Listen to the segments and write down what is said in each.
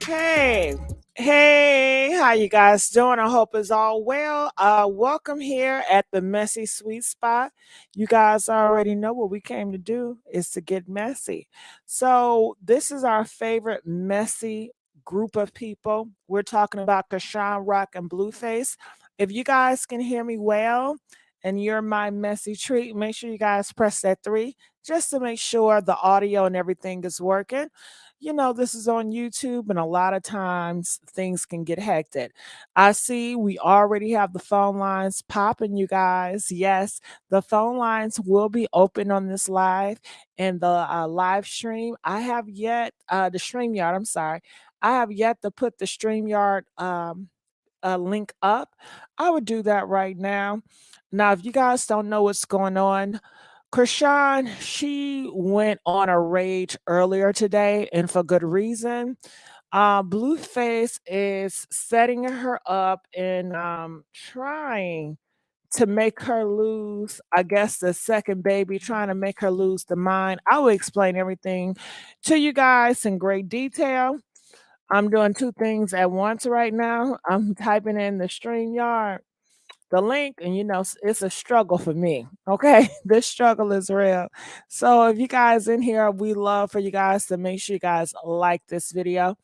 Hey, hey, how you guys doing? I hope it's all well. Welcome here at the Messy Sweet Spot. You guys already know what we came to do is to get messy. So this is our favorite messy group of people. We're talking about Chrisean Rock and Blueface. If you guys can hear me well and you're my messy treat, make sure you guys press that 3 just to make sure the audio and everything is working. This is on YouTube, and a lot of times things can get hectic. I see we already have the phone lines popping, you guys. Yes, the phone lines will be open on this live and the live stream. I have yet, the StreamYard, I'm sorry. I have yet to put the StreamYard link up. I would do that right now. Now, if you guys don't know what's going on, Chrisean, she went on a rage earlier today, and for good reason. Blueface is setting her up and trying to make her lose, I guess, the second baby, trying to make her lose the mind. I will explain everything to you guys in great detail. I'm doing two things at once right now. I'm typing in the StreamYard the link, and it's a struggle for me. Okay. This struggle is real. So if you guys in here, we love for you guys to make sure you guys like this video,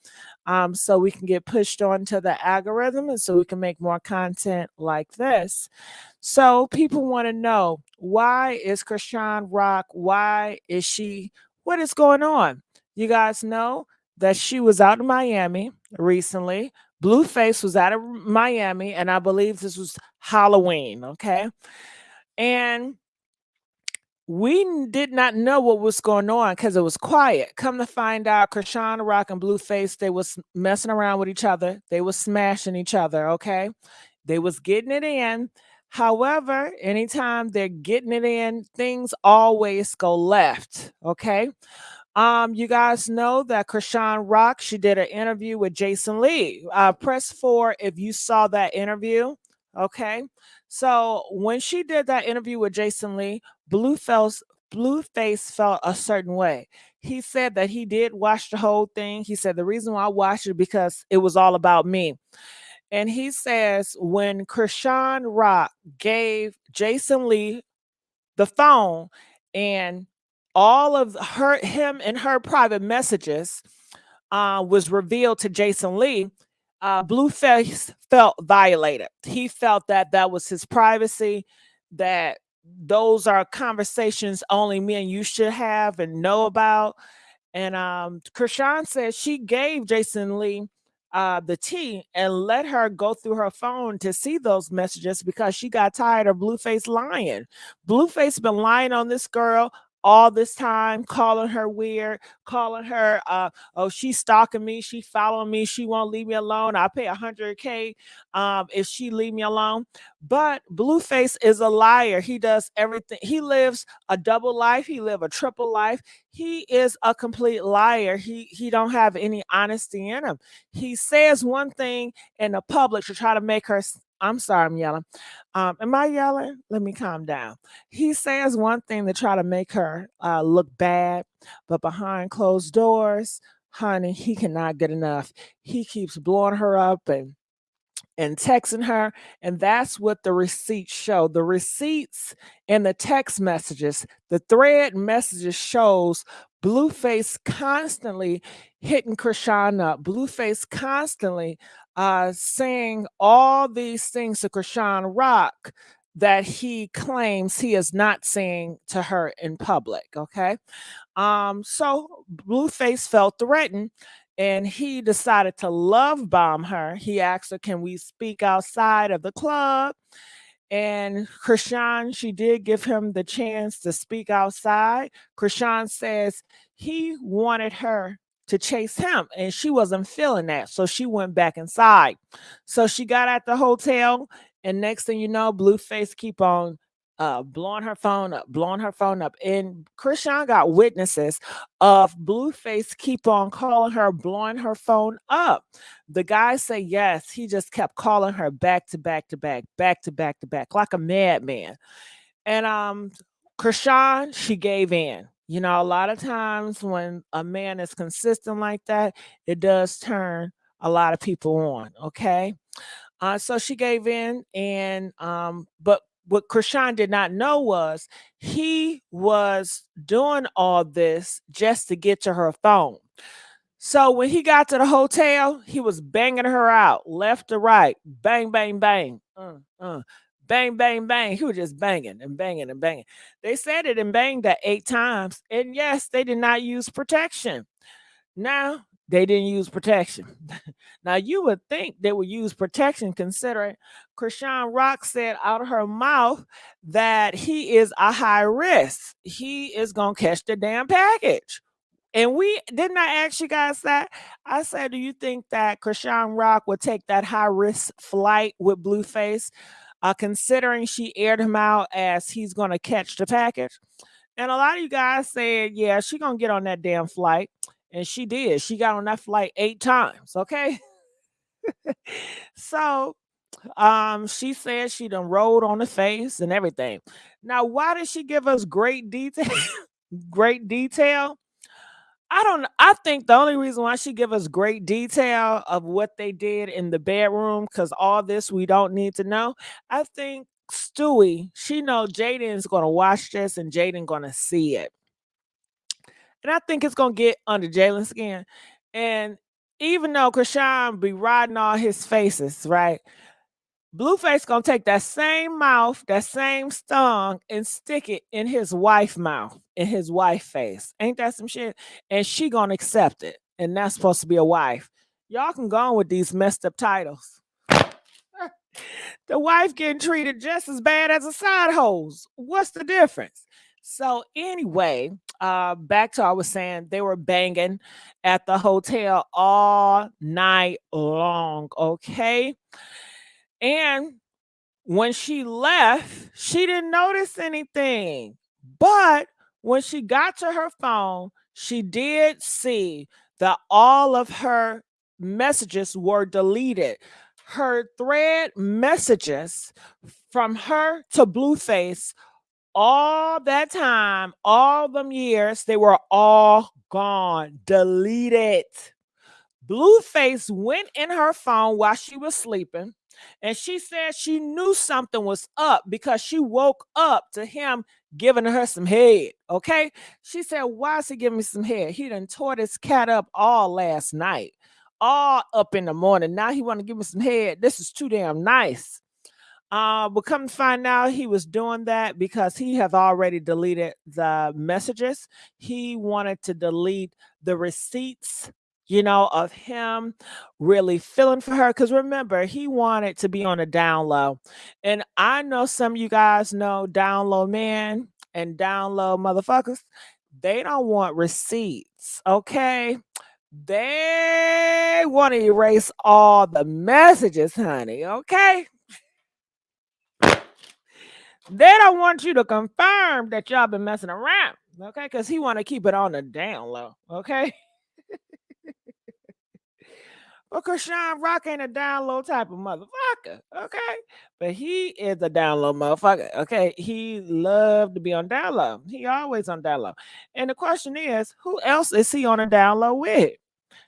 so we can get pushed on to the algorithm and so we can make more content like this. So people want to know, why is Chrisean Rock, what is going on? You guys know that she was out in Miami recently. Blueface was out of Miami, and I believe this was Halloween, okay? And we did not know what was going on because it was quiet. Come to find out, Chrisean Rock and Blueface, they was messing around with each other. They was smashing each other, okay? They was getting it in. However, anytime they're getting it in, things always go left, okay? You guys know that Chrisean Rock, she did an interview with Jason Lee. Press 4 if you saw that interview. Okay. So when she did that interview with Jason Lee, Blueface felt a certain way. He said that he did watch the whole thing. He said the reason why I watched it because it was all about me. And he says when Chrisean Rock gave Jason Lee the phone and all of him and her private messages was revealed to Jason Lee, Blueface felt violated. He felt that that was his privacy, that those are conversations only me and you should have and know about. And Chrisean said she gave Jason Lee the tea and let her go through her phone to see those messages because she got tired of Blueface lying. Blueface been lying on this girl all this time, calling her weird, calling her, oh, she's stalking me, she following me, she won't leave me alone. I pay 100K if she leave me alone. But Blueface is a liar. He does everything. He lives a double life. He live a triple life. He is a complete liar. He don't have any honesty in him. He says one thing in the public to try to make her. I'm sorry, I'm yelling. Am I yelling? Let me calm down. He says one thing to try to make her look bad, but behind closed doors, honey, he cannot get enough. He keeps blowing her up and texting her. And that's what the receipts show. The receipts and the text messages, the thread messages shows Blueface constantly hitting Chrisean up. Blueface constantly saying all these things to Chrisean Rock that he claims he is not saying to her in public. Okay. So Blueface felt threatened and he decided to love bomb her. He asked her, can we speak outside of the club? And Chrisean, she did give him the chance to speak outside. Chrisean says he wanted her to chase him and she wasn't feeling that. So she went back inside. So she got at the hotel, and next thing you know, Blueface keep on blowing her phone up, blowing her phone up. And Chrisean got witnesses of Blueface keep on calling her, blowing her phone up. The guy say yes, he just kept calling her back to back to back, back to back to back, like a madman. And Chrisean, she gave in. You know, a lot of times when a man is consistent like that, it does turn a lot of people on. Okay. So she gave in, and but what Chrisean did not know was he was doing all this just to get to her phone. So when he got to the hotel, he was banging her out left to right, bang, bang, bang, bang, bang, bang. He was just banging and banging and banging. They said it and banged that 8 times, and yes, they did not use protection. Now, they didn't use protection. Now, you would think they would use protection considering Chrisean Rock said out of her mouth that he is a high risk. He is going to catch the damn package. And we didn't I ask you guys that? I said, do you think that Chrisean Rock would take that high risk flight with Blueface, considering she aired him out as he's going to catch the package? And a lot of you guys said, yeah, she gonna get on that damn flight. And she did. She got on that flight 8 times. Okay. So she said she done rolled on the face and everything. Now, why did she give us great detail? Great detail? I think the only reason why she give us great detail of what they did in the bedroom, because all this we don't need to know. I think Stewie, she know Jaden's gonna watch this and Jaden gonna see it. And I think it's gonna get under Jalen's skin. And even though Chrisean be riding all his faces, right? Blueface gonna take that same mouth, that same tongue, and stick it in his wife mouth, in his wife face. Ain't that some shit? And she gonna accept it. And that's supposed to be a wife. Y'all can go on with these messed up titles. The wife getting treated just as bad as a side hose. What's the difference? So anyway, back to I was saying they were banging at the hotel all night long. Okay. And when she left, she didn't notice anything. But when she got to her phone, she did see that all of her messages were deleted. Her thread messages from her to Blueface, all that time, all them years, they were all gone, deleted. Blueface went in her phone while she was sleeping, and she said she knew something was up because she woke up to him giving her some head. Okay. She said, why is he giving me some head? He done tore this cat up all last night, all up in the morning. Now he want to give me some head. This is too damn nice. But come to find out, he was doing that because he have already deleted the messages. He wanted to delete the receipts, you know, of him really feeling for her. Because remember, he wanted to be on a down low. And I know some of you guys know down low men and down low motherfuckers. They don't want receipts, okay? They want to erase all the messages, honey, okay? They don't want you to confirm that y'all been messing around, okay? Because he want to keep it on the down low, okay? Well, Chrisean Rock ain't a down low type of motherfucker, okay? But he is a down low motherfucker, okay? He loved to be on down low. He always on down low. And the question is, who else is he on a down low with?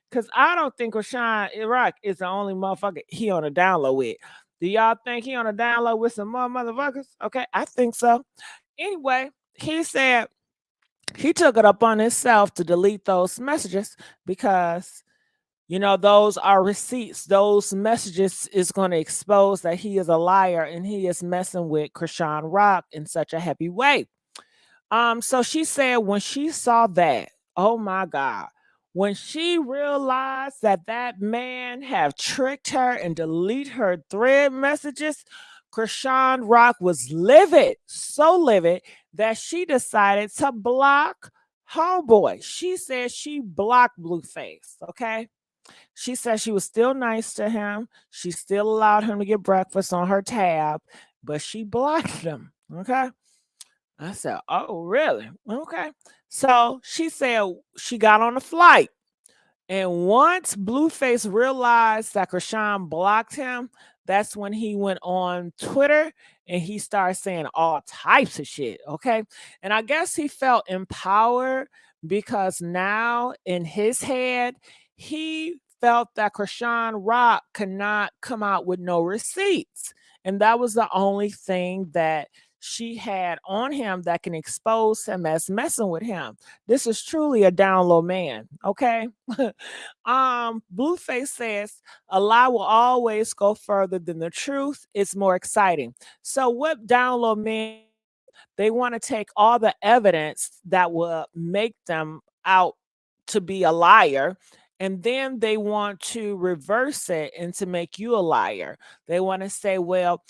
Because I don't think Chrisean Rock is the only motherfucker he on a down low with. Do y'all think he on a down low with some more motherfuckers? Okay, I think so. Anyway, he said he took it up on himself to delete those messages because, you know, those are receipts. Those messages is going to expose that he is a liar and he is messing with Chrisean Rock in such a heavy way. So she said when she saw that, oh my God, when she realized that that man have tricked her and delete her thread messages, Chrisean Rock was livid, so livid that she decided to block homeboy. She said she blocked Blueface, okay? She said she was still nice to him. She still allowed him to get breakfast on her tab, but she blocked him, okay? I said, oh, really? Okay. So she said she got on a flight And once Blueface realized that Chrisean blocked him, that's when he went on Twitter and he started saying all types of shit. Okay. And I guess he felt empowered because now in his head, he felt that Chrisean Rock could not come out with no receipts. And that was the only thing that she had on him that can expose him as messing with him. This is truly a down low man. Okay. Blueface says a lie will always go further than the truth. It's more exciting. So what down low men, they want to take all the evidence that will make them out to be a liar, and then they want to reverse it and to make you a liar. They want to say, well,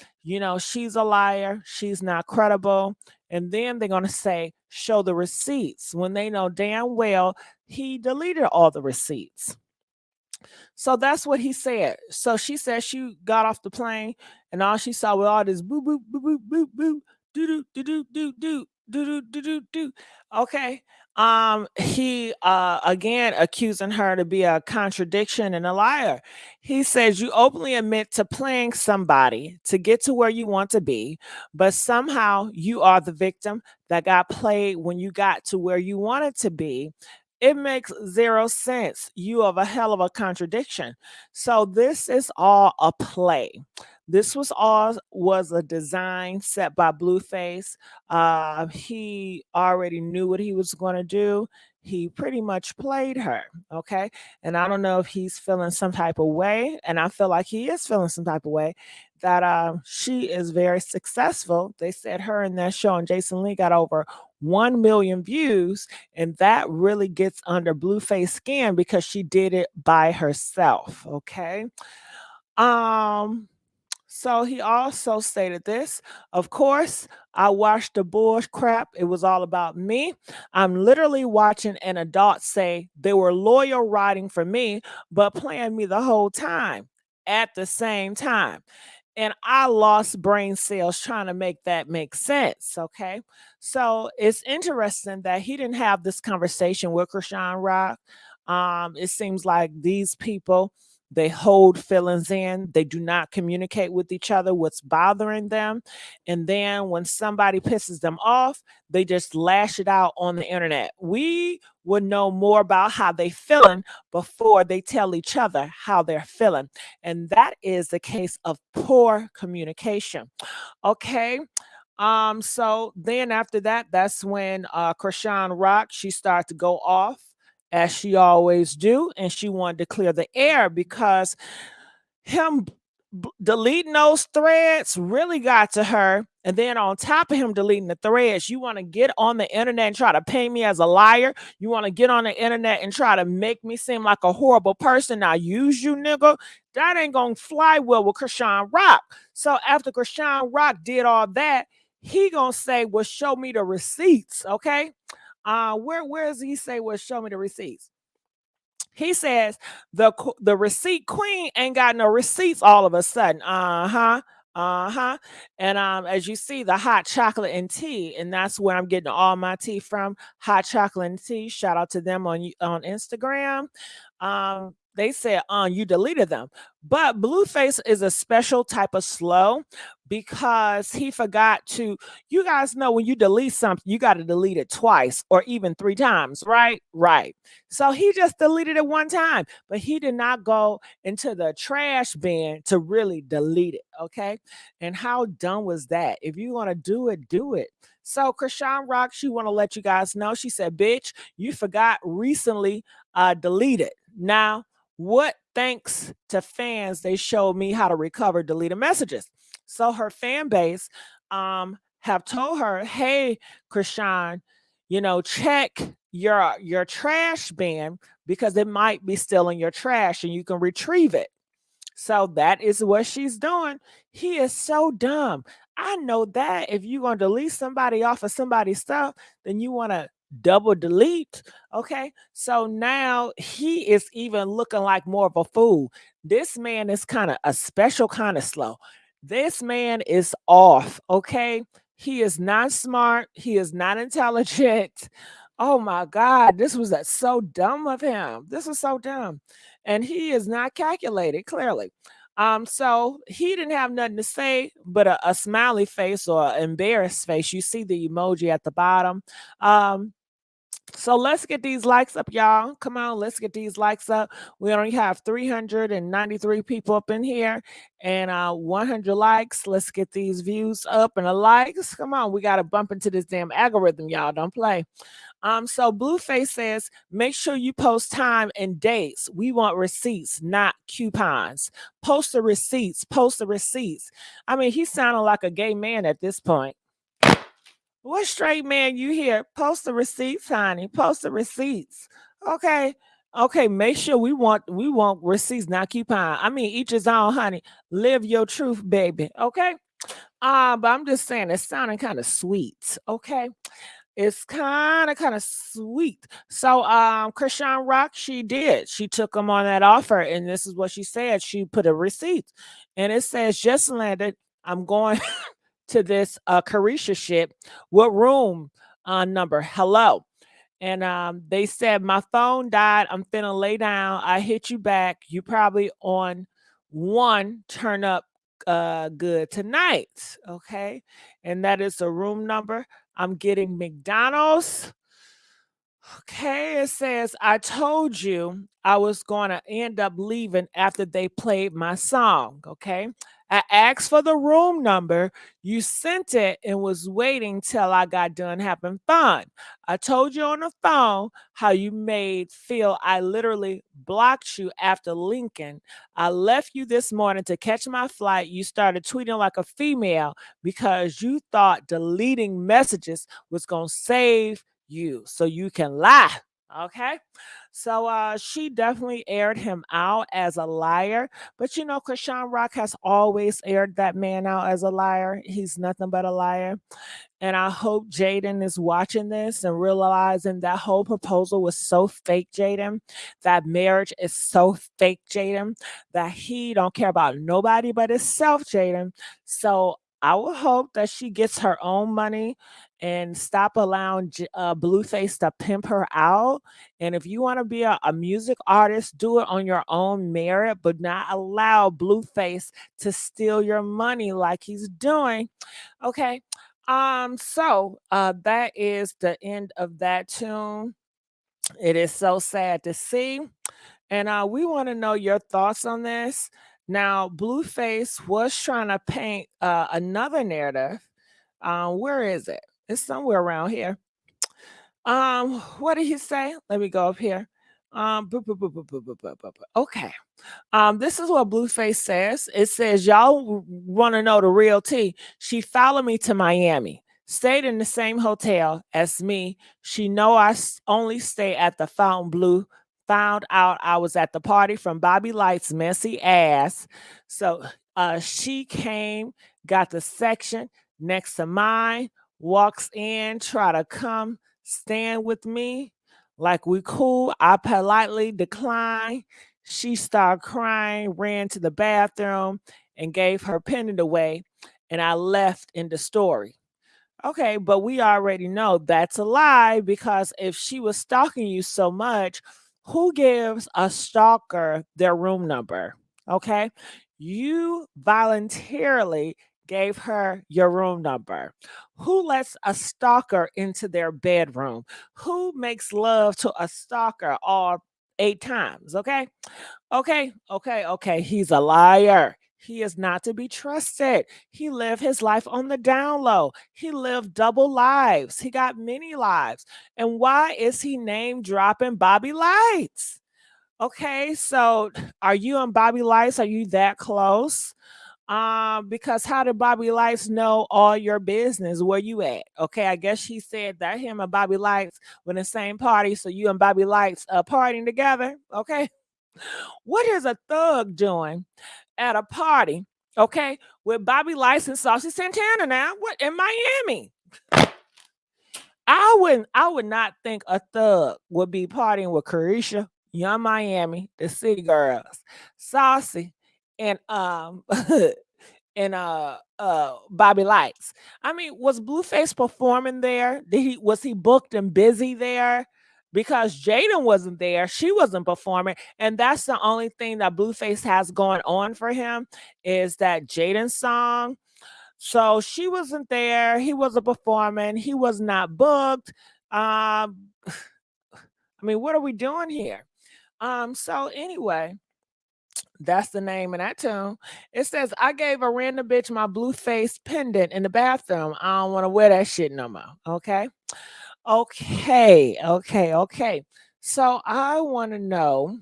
she's a liar, she's not credible. And then they're going to say, show the receipts, when they know damn well he deleted all the receipts. So that's what he said. So she said she got off the plane and all she saw was all this boo boo boo boo boo boo do do do do do do do do do do. Okay. He again accusing her to be a contradiction and a liar. He says you openly admit to playing somebody to get to where you want to be, but somehow you are the victim that got played when you got to where you wanted to be. It makes zero sense. You have a hell of a contradiction. So this is all a play. This was a design set by Blueface. He already knew what he was going to do. He pretty much played her. Okay. And I don't know if he's feeling some type of way. And I feel like he is feeling some type of way that she is very successful. They said her in that show and Jason Lee got over 1 million views, and that really gets under Blueface skin because she did it by herself. Okay. Um so he also stated this. Of course, I watched the bull crap. It was all about me. I'm literally watching an adult say they were loyal riding for me, but playing me the whole time at the same time. And I lost brain cells trying to make that make sense. Okay. So it's interesting that he didn't have this conversation with Chrisean Rock. It seems like these people, they hold feelings in. They do not communicate with each other what's bothering them. And then when somebody pisses them off, they just lash it out on the internet. We would know more about how they feeling before they tell each other how they're feeling. And that is the case of poor communication. Okay. So then after that, that's when Chrisean Rock, she started to go off as she always do, and she wanted to clear the air because him deleting those threads really got to her. And then on top of him deleting the threads, you want to get on the internet and try to paint me as a liar. You want to get on the internet and try to make me seem like a horrible person. I use you, nigga. That ain't gonna fly well with Chrisean Rock. So after Chrisean Rock did all that, he gonna say, well, show me the receipts. Okay. Where does he say, well, show me the receipts? He says the receipt queen ain't got no receipts all of a sudden. And as you see, the hot chocolate and tea, and that's where I'm getting all my tea from. Hot chocolate and tea. Shout out to them on Instagram. They said, you deleted them. But Blueface is a special type of slow because he forgot to, you guys know when you delete something, you got to delete it twice or even 3 times, right? Right. So he just deleted it one time, but he did not go into the trash bin to really delete it. Okay. And how dumb was that? If you want to do it, do it. So Chrisean Rock, she want to let you guys know. She said, bitch, you forgot recently deleted. Now, what thanks to fans, they showed me how to recover deleted messages. So her fan base have told her, hey, Chrisean, check your trash bin because it might be still in your trash and you can retrieve it. So that is what she's doing. He is so dumb. I know that if you're going to delete somebody off of somebody's stuff, then you want to double delete. Okay. So now he is even looking like more of a fool. This man is kind of a special kind of slow. This man is off. Okay. He is not smart. He is not intelligent. Oh my God, this was so dumb of him. This is so dumb. And he is not calculated, clearly. So he didn't have nothing to say but a smiley face or an embarrassed face. You see the emoji at the bottom. Um, so let's get these likes up, y'all. Come on, let's get these likes up. We only have 393 people up in here and 100 likes. Let's get these views up and the likes. Come on, we got to bump into this damn algorithm, y'all. Don't play. So Blueface says, make sure you post time and dates. We want receipts, not coupons. Post the receipts, post the receipts. I mean, he sounded like a gay man at this point. What straight man you hear? Post the receipts, honey. Post the receipts. Okay. Okay, make sure we want receipts, not coupon. I mean, each his own, honey. Live your truth, baby. Okay. But I'm just saying it's sounding kind of sweet. Okay. It's kind of sweet. So Chrisean Rock, she did. She took him on that offer, and this is what she said. She put a receipt, and it says, just landed. I'm going to this Carisha ship. What room number? Hello. And they said, my phone died. I'm finna lay down. I hit you back. You probably on one. Turn up good tonight. Okay. And that is the room number. I'm getting McDonald's. Okay, it says, I told you I was going to end up leaving after they played my song. Okay, I asked for the room number. You sent it and was waiting till I got done having fun. I told you on the phone how you made feel I literally blocked you after Lincoln. I left you this morning to catch my flight. You started tweeting like a female because you thought deleting messages was going to save you so you can lie. Okay. So she definitely aired him out as a liar. But you know, Chrisean Rock has always aired that man out as a liar. He's nothing but a liar. And I hope Jaden is watching this and realizing that whole proposal was so fake, Jaden. That marriage is so fake, Jaden. That he don't care about nobody but himself, Jaden. So I will hope that she gets her own money and stop allowing Blueface to pimp her out. And if you want to be a music artist, do it on your own merit, but not allow Blueface to steal your money like he's doing. Okay. So that is the end of that tune. It is so sad to see. And we want to know your thoughts on this. Now, Blueface was trying to paint another narrative. Where is it? It's somewhere around here. What did he say? Let me go up here. Okay. This is what Blueface says. It says, y'all want to know the real tea. She followed me to Miami, stayed in the same hotel as me. She know I only stay at the Fountain Blue. Found out I was at the party from Bobby Light's messy ass. So she came, got the section next to mine, walks in, try to come stand with me. Like we cool. I politely declined. She started crying, ran to the bathroom, and gave her pendant away. And I left in the story. Okay, but we already know that's a lie because if she was stalking you so much, who gives a stalker their room number? Okay, you voluntarily gave her your room number. Who lets a stalker into their bedroom? Who makes love to a stalker all 8 times? Okay. He's a liar. He is not to be trusted. He lived his life on the down low. He lived double lives. He got many lives. And why is he name dropping Bobby Lights? Okay, so are you and Bobby Lights? Are you that close? Because how did Bobby Lights know all your business? Where you at? Okay, I guess she said that him and Bobby Lights were in the same party, so you and Bobby Lights partying together. Okay, what is a thug doing at a party? Okay, with Bobby Lights and Saucy Santana now? What in Miami? I would not think a thug would be partying with Carisha, Young Miami, the City Girls, Saucy, and in Bobby Lights. I mean, was Blueface performing there? Was he booked and busy there? Because Jaden wasn't there, she wasn't performing, and that's the only thing that Blueface has going on for him is that Jaden song. So she wasn't there, he wasn't performing, he was not booked. I mean, what are we doing here? So anyway, that's the name of that tune. It says, I gave a random bitch my Blueface pendant in the bathroom. I don't want to wear that shit no more. Okay. Okay. So I want to know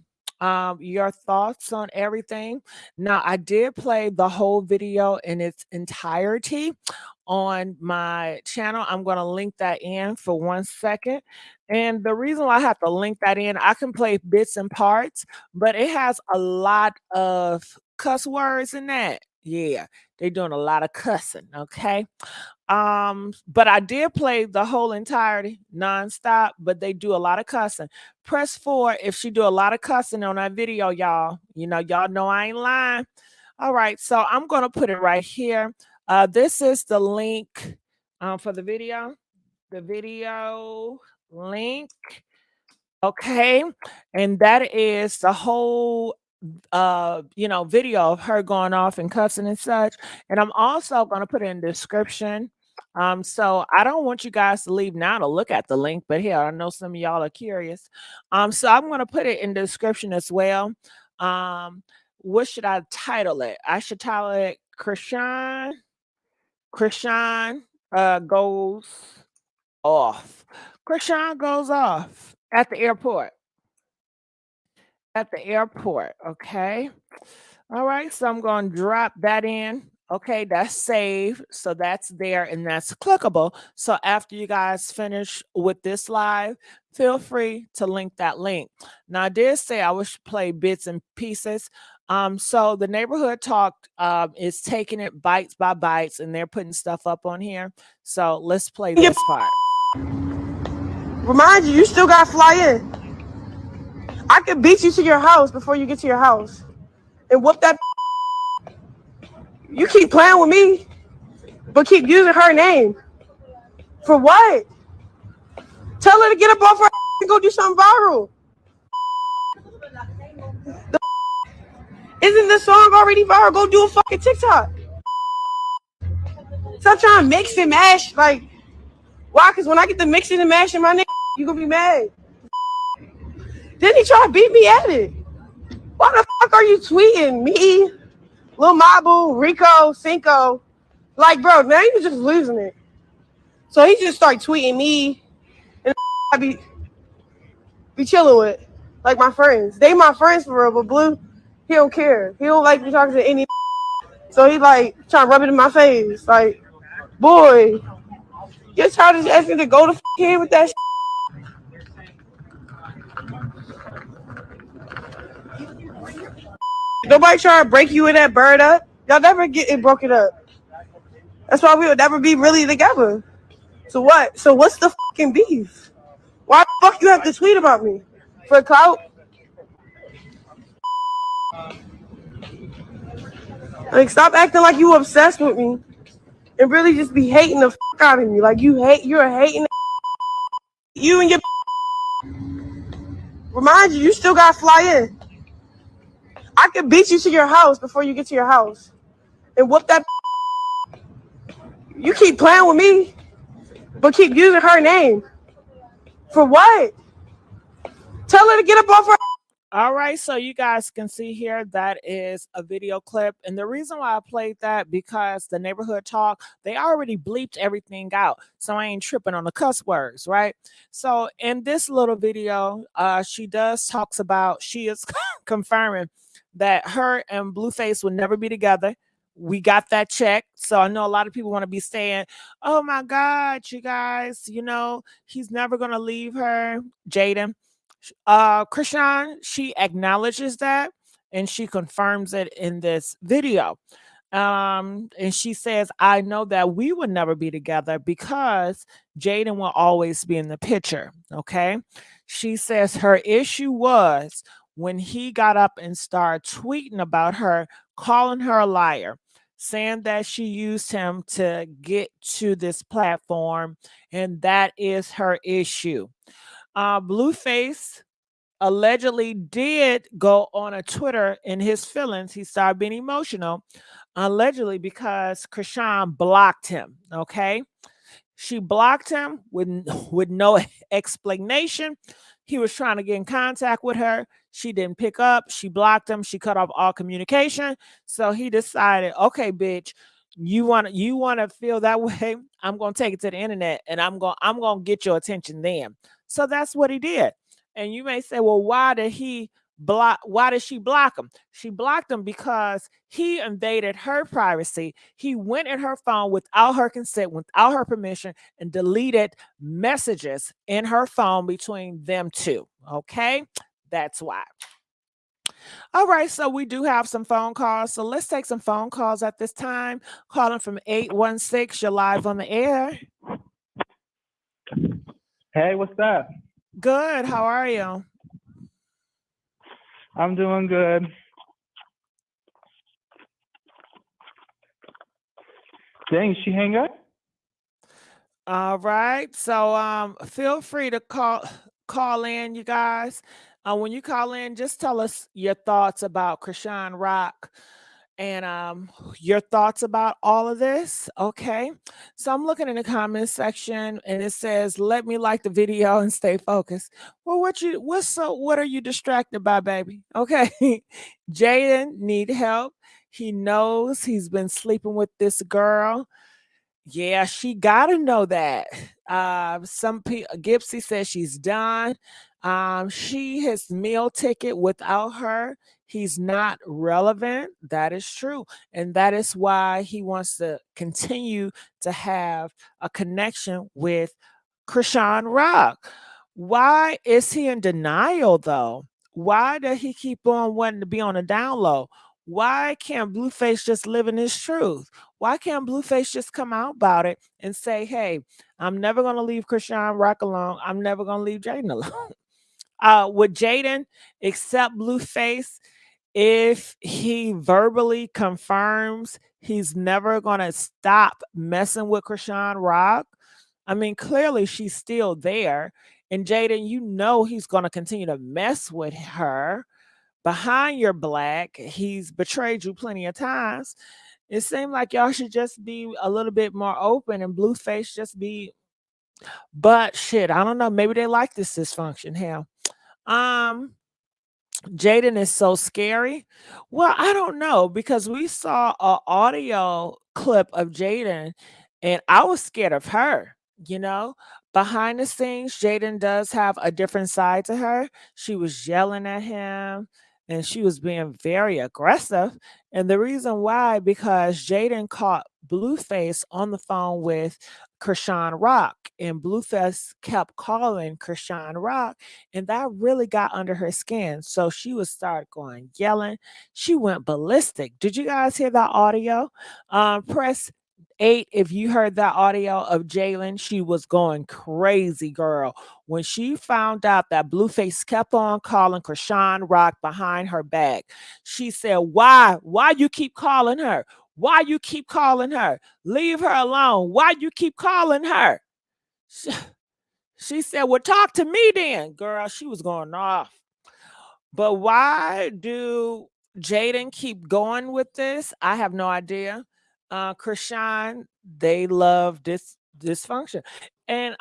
your thoughts on everything. Now, I did play the whole video in its entirety on my channel. I'm going to link that in for 1 second. And the reason why I have to link that in, I can play bits and parts, but it has a lot of cuss words in that. Yeah, they're doing a lot of cussing. Okay. But I did play the whole entirety nonstop, but they do a lot of cussing. Press 4 if she do a lot of cussing on that video, y'all. Y'all know I ain't lying. All right, so I'm gonna put it right here. This is the link for the video. The video link. Okay, and that is the whole video of her going off and cussing and such. And I'm also going to put it in the description. So I don't want you guys to leave now to look at the link, but here, I know some of y'all are curious. So I'm going to put it in the description as well. What should I title it? I should title it Chrisean goes off. Chrisean goes off at the airport. At the airport, okay? All right, so I'm going to drop that in. Okay, that's saved. So that's there and that's clickable. So after you guys finish with this live, feel free to link that link. Now, I did say I wish to play bits and pieces. So the neighborhood talk is taking it bites by bites and they're putting stuff up on here. So let's play this part. Remind you, you still got to fly in. I could beat you to your house before you get to your house and whoop that. You keep playing with me, but keep using her name. For what? Tell her to get up off her and go do something viral. Isn't the song already viral? Go do a fucking TikTok. Stop trying to mix and mash. Like, why? Because when I get the mixing and mashing my name, you going to be mad. Then he try to beat me at it. Why the fuck are you tweeting me, Lil Mabu, Rico, Cinco? Like, bro, now you just losing it. So he just started tweeting me, and I be chilling with, like, my friends. They my friends for real, but Blue, he don't care. He don't like me talking to any. So he like trying to rub it in my face. Like, boy, your child is asking to go to here with that shit. Nobody trying to break you in that bird up. Y'all never get it broken up. That's why we would never be really together. So what? So what's the fucking beef? Why the fuck you have to tweet about me? For clout? Like, stop acting like you obsessed with me and really just be hating the fuck out of me. Like, you're hating you and your. Remind you, you still got to fly in. I could beat you to your house before you get to your house and whoop that. You keep playing with me, but keep using her name. For what? Tell her to get up off her. All right, so you guys can see here that is a video clip. And the reason why I played that, because the neighborhood talk, they already bleeped everything out. So I ain't tripping on the cuss words, right? So in this little video, she is confirming that her and Blueface will never be together. We got that checked. So I know a lot of people want to be saying, oh my God, you guys, he's never going to leave her, Jaden. Chrisean, she acknowledges that and she confirms it in this video. And she says, I know that we would never be together because Jaden will always be in the picture. Okay. She says her issue was when he got up and started tweeting about her, calling her a liar, saying that she used him to get to this platform, and that is her issue. Blueface allegedly did go on a Twitter in his feelings. He started being emotional, allegedly because Chrisean blocked him. Okay. She blocked him with no explanation. He was trying to get in contact with her. She didn't pick up. She blocked him. She cut off all communication. So he decided, okay, bitch, you want to feel that way? I'm gonna take it to the internet and I'm gonna get your attention then. So that's what he did. And you may say, well, why did she block him? She blocked him because he invaded her privacy. He went in her phone without her consent, without her permission, and deleted messages in her phone between them two. Okay? That's why. All right, so we do have some phone calls. So let's take some phone calls at this time. Calling from 816. You're live on the air. Hey, what's up? Good. How are you? I'm doing good. Dang, she hang up? All right. So feel free to call in, you guys. When you call in, just tell us your thoughts about Chrisean Rock and your thoughts about all of this. Okay. So I'm looking in the comments section and it says, let me like the video and stay focused. Well, what are you distracted by, baby? Okay. Jaden need help. He knows he's been sleeping with this girl. Yeah, she gotta know that. Some people, Gipsy says she's done. She his meal ticket without her. He's not relevant. That is true, and that is why he wants to continue to have a connection with Chrisean Rock. Why is he in denial though? Why does he keep on wanting to be on the down low? Why can't Blueface just live in his truth? Why can't Blueface just come out about it and say, hey, I'm never going to leave Chrisean Rock alone. I'm never going to leave Jaden alone. Would Jaden accept Blueface if he verbally confirms he's never going to stop messing with Chrisean Rock? I mean, clearly she's still there. And Jaden, you know he's going to continue to mess with her behind your back. He's betrayed you plenty of times. It seemed like y'all should just be a little bit more open and Blueface just be, but shit, I don't know. Maybe they like this dysfunction. Hell. Um, Jaden is so scary. Well, I don't know because we saw a audio clip of Jaden and I was scared of her, you know? Behind the scenes, Jaden does have a different side to her. She was yelling at him and she was being very aggressive. And the reason why, because Jaden caught Blueface on the phone with Chrisean Rock, and Blueface kept calling Chrisean Rock, and that really got under her skin. So she would start going yelling. She went ballistic. Did you guys hear that audio? Press 8 if you heard that audio of Jalen. She was going crazy, girl. When she found out that Blueface kept on calling Chrisean Rock behind her back, she said, why? Why you keep calling her? Why you keep calling her? Leave her alone. Why you keep calling her? She said, well, talk to me then. Girl, she was going off. But why do Jaden keep going with this? I have no idea. Chrisean, they love this dysfunction. And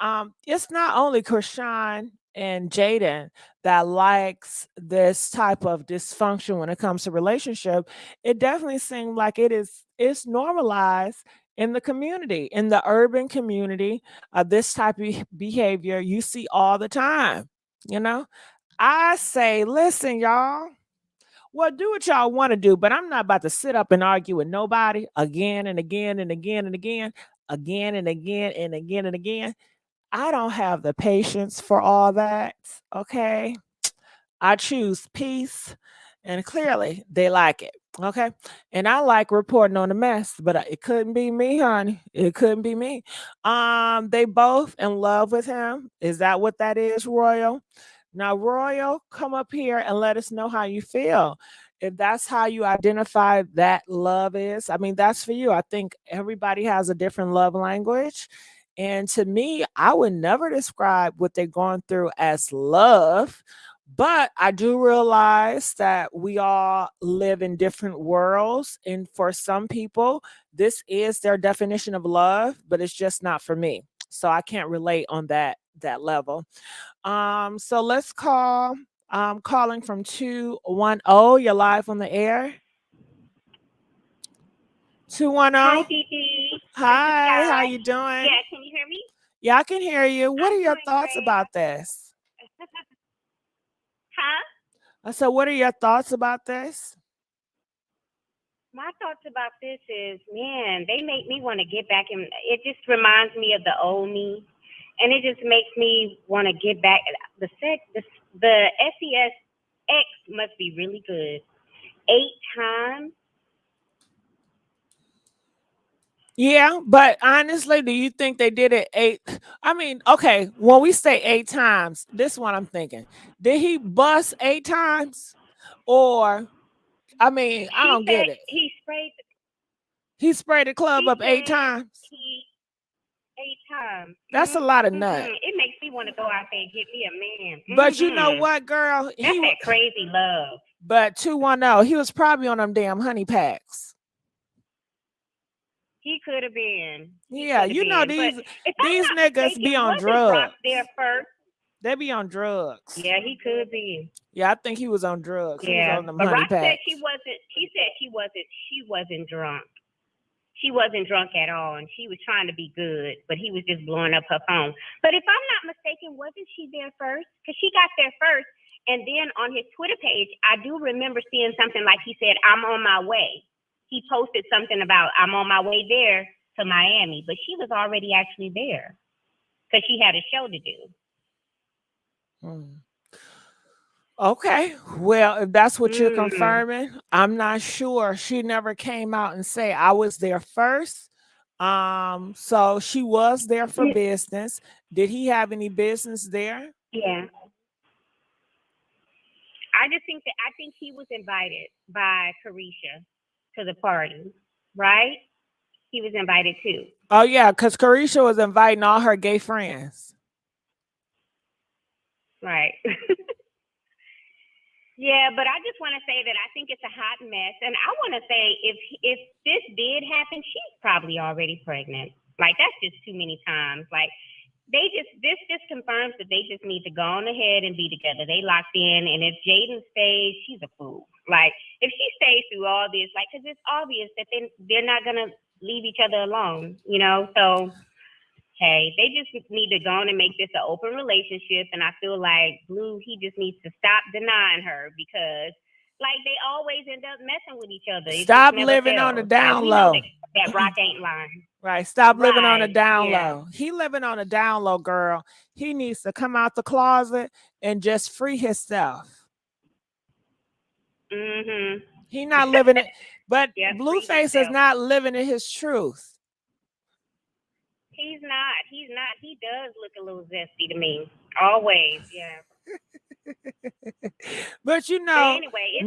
it's not only Chrisean and Jaden that likes this type of dysfunction when it comes to relationship. It definitely seems like it's normalized in the community, in the urban community. This type of behavior you see all the time, you know? I say, listen, y'all. Well, do what y'all want to do, but I'm not about to sit up and argue with nobody again and again and again and again, again and again and again and again. I don't have the patience for all that. Okay. I choose peace, and clearly they like it. Okay. And I like reporting on the mess, but it couldn't be me, honey. It couldn't be me. They both in love with him. Is that what that is, Royal? Now, Royal, come up here and let us know how you feel. if that's how you identify that love is, I mean, that's for you. I think everybody has a different love language. And to me, I would never describe what they're going through as love. But I do realize that we all live in different worlds. And for some people, this is their definition of love, but it's just not for me. So I can't relate on that level. So let's call calling from 210. You're live on the air. 210. Hi, Dee. Hi, how Sky. you doing? Yeah, can you hear me? Yeah, I can hear you. What I'm are your doing thoughts great. about this? Huh? So what are your thoughts about this? My thoughts about this is, man, they make me want to get back in. It just reminds me of the old me, and it just makes me want to get back. The SES X must be really good. 8 times. Yeah, but honestly, do you think they did it 8? I mean, okay, when we say 8 times, this is what I'm thinking. Did he bust 8 times? Or, I mean, I don't get it. He sprayed. He sprayed the club He up 8 said times. he 8 times. That's a lot of nut. It makes me want to go out there and get me a man. But you know what, girl? That's that crazy love. But 210, he was probably on them damn honey packs. He could have been. Yeah, you know these niggas be on drugs. There first. They be on drugs. Yeah, he could be. Yeah, I think he was on drugs. Yeah, he was on them but honey Rock packs. said she wasn't. She said she wasn't drunk. She wasn't drunk at all, and she was trying to be good, but he was just blowing up her phone. But if I'm not mistaken, wasn't she there first? Because she got there first, and then on his Twitter page, I do remember seeing something like he said, "I'm on my way." He posted something about, "I'm on my way there to Miami," but she was already actually there because she had a show to do. Okay, well, if that's what you're confirming, I'm not sure. She never came out and say I was there first. So she was there for business. Did he have any business there? Yeah. I think he was invited by Chrisean to the party, right? He was invited too. Oh yeah, because Chrisean was inviting all her gay friends. Right. Yeah, but I just want to say that I think it's a hot mess, and I want to say if this did happen, she's probably already pregnant. Like that's just too many times. Like this just confirms that they just need to go on ahead and be together. They locked in, and if Jaden stays, she's a fool. Like if she stays through all this, like because it's obvious that they're not gonna leave each other alone, you know. So hey, they just need to go on and make this an open relationship. And I feel like Blue, he just needs to stop denying her because, like, they always end up messing with each other. Stop living on the down low. That Rock ain't lying. Right. Stop living on the down low. He living on the down low, girl. He needs to come out the closet and just free himself. He not living it, but Blueface is not living in his truth. He's not. He does look a little zesty to me. Always, yeah. But you know, but anyway,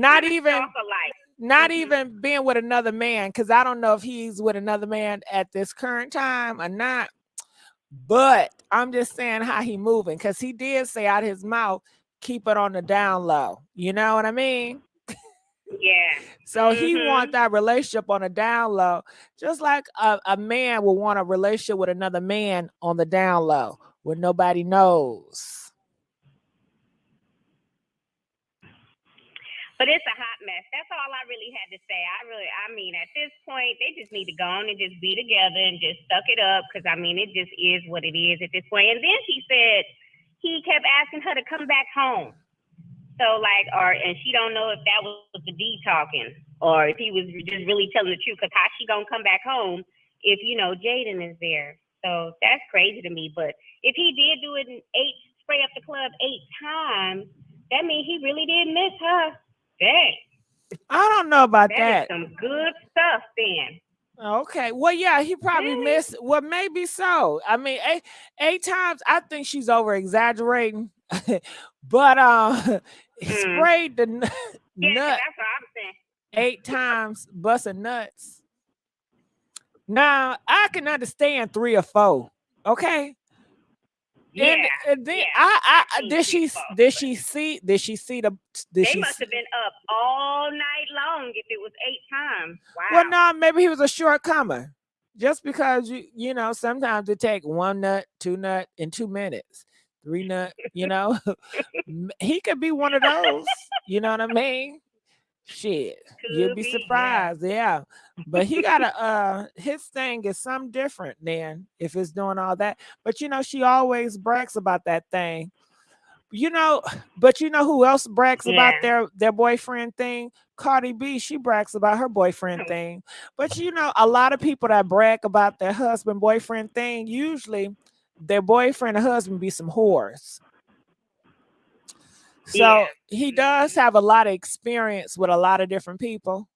not even being with another man, because I don't know if he's with another man at this current time or not. But I'm just saying how he moving, because he did say out his mouth, keep it on the down low. You know what I mean? Yeah. So he want that relationship on a down low, just like a man will want a relationship with another man on the down low, where nobody knows. But it's a hot mess. That's all I really had to say. I mean, at this point, they just need to go on and just be together and just suck it up, because I mean, it just is what it is at this point. And then she said he kept asking her to come back home. So and she don't know if that was the D talking or if he was just really telling the truth, because how she gonna come back home if, you know, Jaden is there? So that's crazy to me. But if he did do it in spray up the club 8 times, that means he really did miss her. Dang. I don't know about that. That is some good stuff then. Okay. Well, yeah, he probably missed. Well, maybe so. I mean, 8 times, I think she's over exaggerating. But sprayed the Yeah, 'cause nut that's what I'm saying. 8 times, busting nuts. Now I can understand 3 or 4. Okay. Yeah, And then yeah. I I've seen did 3 or she 4, did but she see did she see the did they she must see, have been up all night long if it was 8 times. well, Wow. no, maybe he was a short comer. Just because you know, sometimes it take 1 nut, 2 nut in 2 minutes, 3 nut, you know. He could be one of those, you know what I mean? Shit, you'd Could be be, yeah. surprised, yeah. But he got his thing is something different than if it's doing all that. But you know, she always brags about that thing. You know, but you know who else brags about Yeah. their boyfriend thing? Cardi B, she brags about her boyfriend thing. But you know, a lot of people that brag about their husband boyfriend thing, usually their boyfriend or husband be some whores. Yeah. So he does have a lot of experience with a lot of different people,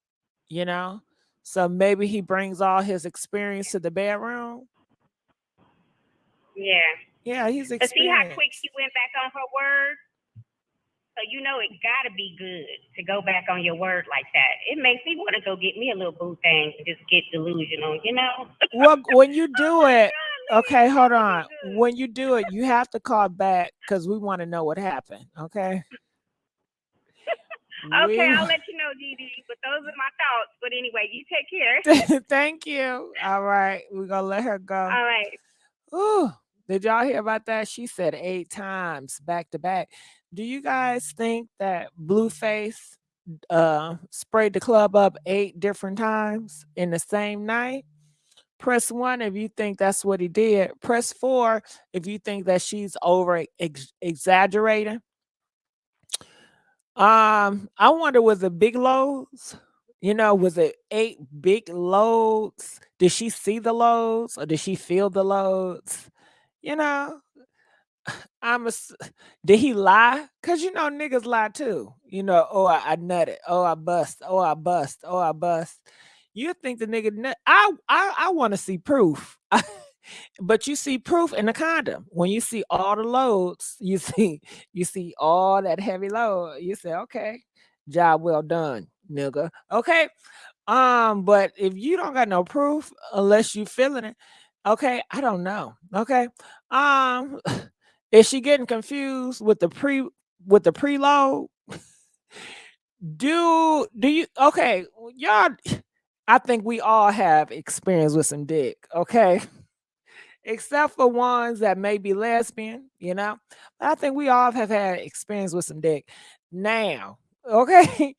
you know. So maybe he brings all his experience to the bedroom. Yeah. Yeah, he's But see how quick experienced. she went back on her word? So you know it gotta be good to go back on your word like that. It makes me want to go get me a little boo thing and just get delusional, you know? Well, when you Oh do my it, God, Lily, okay, hold that would be on. good. When you do it, you have to call back because we want to know what happened. Okay. Okay, We I'll let you know, Dee. But those are my thoughts. But anyway, you take care. thank you. All right, we're gonna let her go. All right. Ooh, did y'all hear about that? She said 8 times back to back. Do you guys think that Blueface sprayed the club up 8 different times in the same night? Press 1 if you think that's what he did. Press 4 if you think that she's over exaggerating. I wonder, was it big loads? You know, was it 8 big loads? Did she see the loads or did she feel the loads? You know, I'm a. Did he lie? Cause you know niggas lie too. You know, oh I nutted, oh I bust, oh I bust, oh I bust. You think the nigga nut? I want to see proof. But you see proof in the condom. When you see all the loads, you see all that heavy load. You say, okay, job well done, nigga. Okay. But if you don't got no proof, unless you feeling it, okay, I don't know. Okay. Um, is she getting confused with the preload? Do you okay? Y'all, I think we all have experience with some dick. Okay. Except for ones that may be lesbian, you know. But I think we all have had experience with some dick. Now, okay,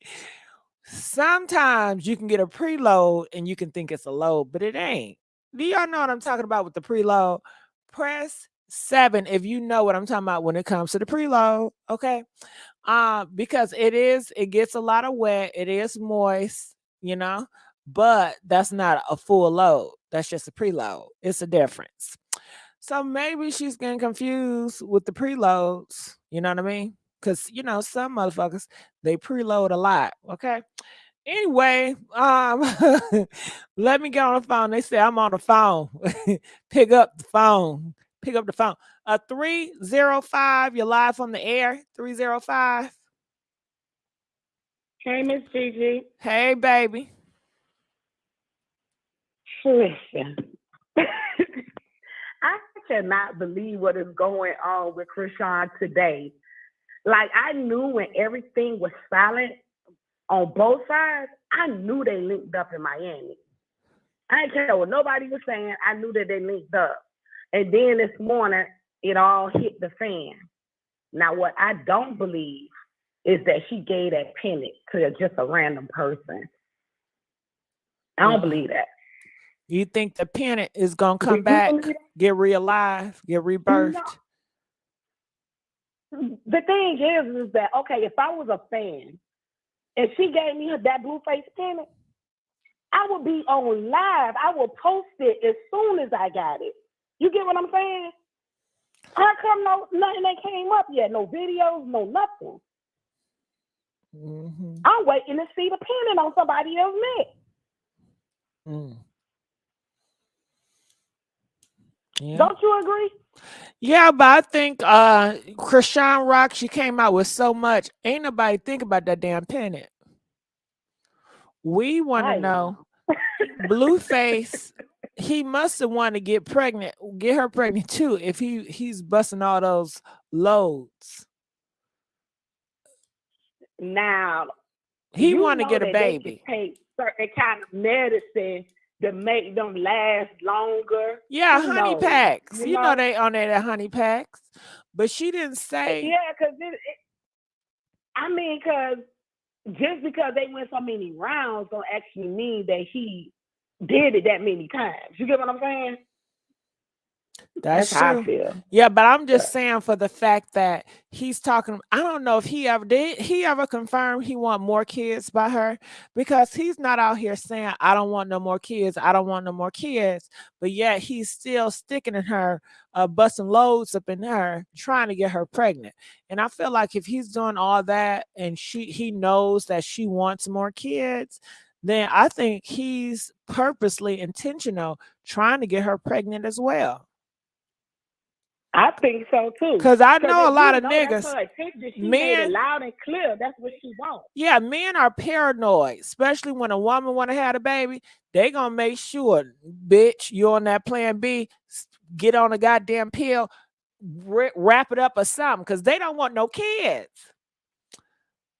sometimes you can get a preload and you can think it's a load, but it ain't. Do y'all know what I'm talking about with the preload? Press 7 if you know what I'm talking about when it comes to the preload, okay? Because it gets a lot of wet, it is moist, you know, but that's not a full load. That's just a preload. It's a difference. So maybe she's getting confused with the preloads. You know what I mean? Because you know, some motherfuckers they preload a lot. Okay. Anyway, let me get on the phone. They say I'm on the phone. Pick up the phone. Pick up the phone. 305. You're live on the air. 305. Hey, Miss Gigi. Hey, baby. Listen, I cannot believe what is going on with Chrisean today. Like, I knew when everything was silent on both sides, I knew they linked up in Miami. I didn't care what nobody was saying. I knew that they linked up. And then this morning, it all hit the fan. Now, what I don't believe is that she gave that pennant to just a random person. I don't believe that. You think the pennant is gonna come back, get realive, get rebirthed? No. The thing is that, okay, if I was a fan and she gave me that Blueface pennant, I would be on live. I would post it as soon as I got it. You get what I'm saying? How come nothing that came up yet? No videos, no nothing. Mm-hmm. I'm waiting to see the pennant on somebody else's neck. Yeah. Don't you agree? Yeah, but I think Chrisean Rock, she came out with so much. Ain't nobody think about that damn pennant. We want to I know. know. Blueface, he must have wanted to get her pregnant too, if he's busting all those loads. Now, He you want to know get a that they can baby. take certain kind of medicine to make them last longer. Yeah, Who honey knows? packs. You You know know? they on there, the honey packs. But she didn't say. Yeah, because I mean, because just because they went so many rounds don't actually mean that he did it that many times. You get what I'm saying? That's That's how I true. feel. Yeah, but I'm just But saying for the fact that he's talking. I don't know if he ever confirmed he want more kids by her, because he's not out here saying I don't want no more kids. I don't want no more kids. But yet he's still sticking in her, busting loads up in her, trying to get her pregnant. And I feel like if he's doing all that and he knows that she wants more kids, then I think he's purposely intentional trying to get her pregnant as well. I think so too. Cause I Because know a if lot you of know that's niggas, her attention, she made it men, loud and clear. That's what she wants. yeah, men are paranoid, especially when a woman want to have a baby. They gonna make sure, bitch, you on that plan B, get on a goddamn pill, wrap it up or something, cause they don't want no kids.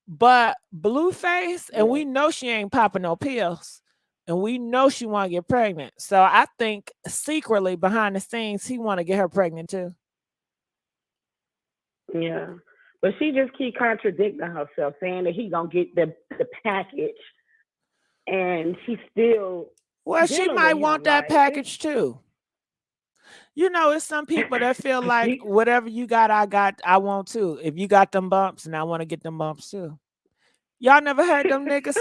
But Blueface, and Yeah. we know she ain't popping no pills, and we know she want to get pregnant. So I think secretly behind the scenes, he want to get her pregnant too. Yeah. But she just keep contradicting herself, saying that he gonna get the package, and she's still Well, she dealing might with want him. that Like package too. You know, it's some people that feel like she, whatever you got, I want too. If you got them bumps, and I want to get them bumps too. Y'all never heard them niggas?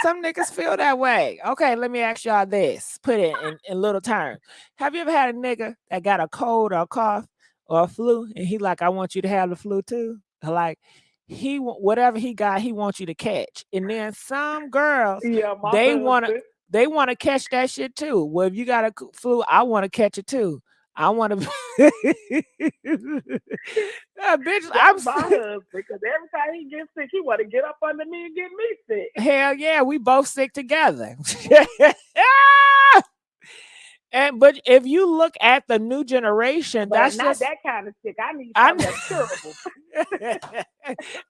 Some niggas feel that way. Okay, let me ask y'all this. Put it in little terms. Have you ever had a nigga that got a cold or a cough or a flu, and he like, I want you to have the flu too? Like whatever he got, he wants you to catch. And then some girls, yeah, my they wanna husband. they wanna catch that shit too. Well, if you got a flu, I want to catch it too. I want to. Bitch, That's my husband. Because every time he gets sick, he want to get up under me and get me sick. hell yeah, we both sick together. But if you look at the new generation, But that's not just that kind of sick. I need I something that's curable.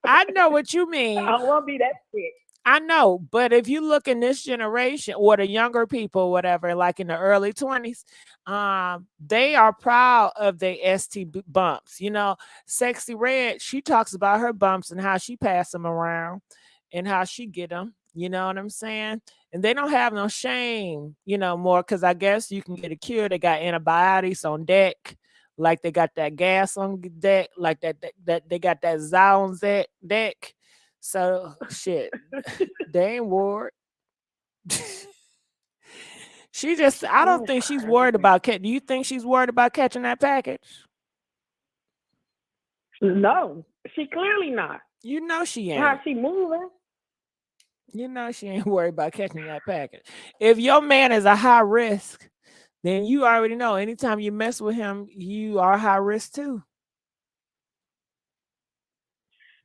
I know what you I mean. don't want to be that sick. I know, but if you look in this generation or the younger people, whatever, like in the early 20s, they are proud of their bumps. You know, Sexy Red, she talks about her bumps and how she pass them around and how she get them. You know what I'm saying? And they don't have no shame, more, because I guess you can get a cure. They got antibiotics on deck, like they got that gas on deck, like that they got that zounds deck. So shit, they ain't worried. I don't Oh, think she's worried crazy. about catch. Do you think she's worried about catching that package? No, she clearly not. You know she How ain't. she moving? You know she ain't worried about catching that package. If your man is a high risk, then you already know anytime you mess with him, you are high risk too.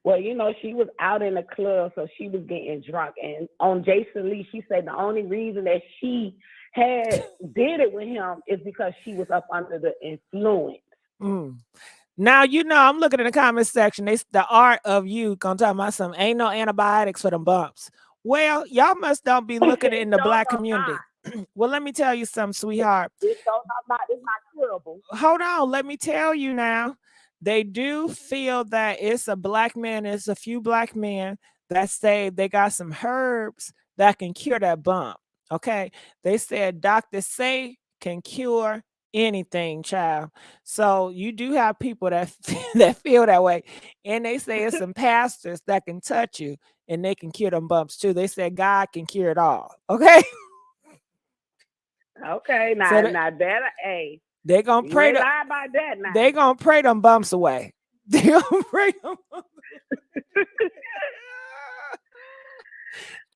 Well, she was out in the club, so she was getting drunk. And on Jason Lee, she said the only reason that she did it with him is because she was up under the influence. Mm. Now, I'm looking in the comment section. The art of you gonna talk about something. Ain't no antibiotics for them bumps. Well, y'all must don't be looking in the No, black no, not. community. Well, let me tell you something, sweetheart. It's not curable. Hold on, let me tell you now. They do feel that it's a few black men that say they got some herbs that can cure that bump. Okay. They said doctors say can cure anything, child. So you do have people that that feel that way. And they say it's some pastors that can touch you and they can cure them bumps too. They said God can cure it all. Okay. Okay, So now that, hey, they gonna you pray ain't lie about that now. They gonna pray them bumps away. They gonna pray them.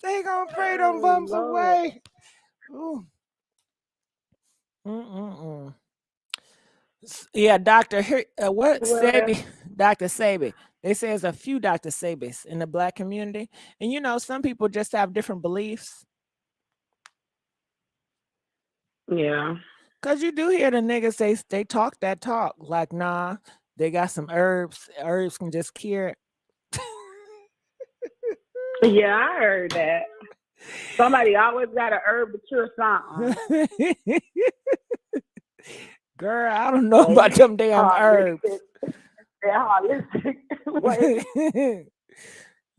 They gonna pray them bumps Lord. away. Ooh. Mm-mm-mm. Yeah, Dr. What Well, Sebi, Dr. Sebi. They say there's a few Dr. Sebis in the Black community. And you know, some people just have different beliefs. yeah. Cause you do hear the niggas say they talk that talk. Like, nah, they got some herbs. Herbs can just cure it. Yeah, I heard that. Somebody always got a herb to cure something. Girl, I don't know about them damn herbs. They're holistic. Wait, I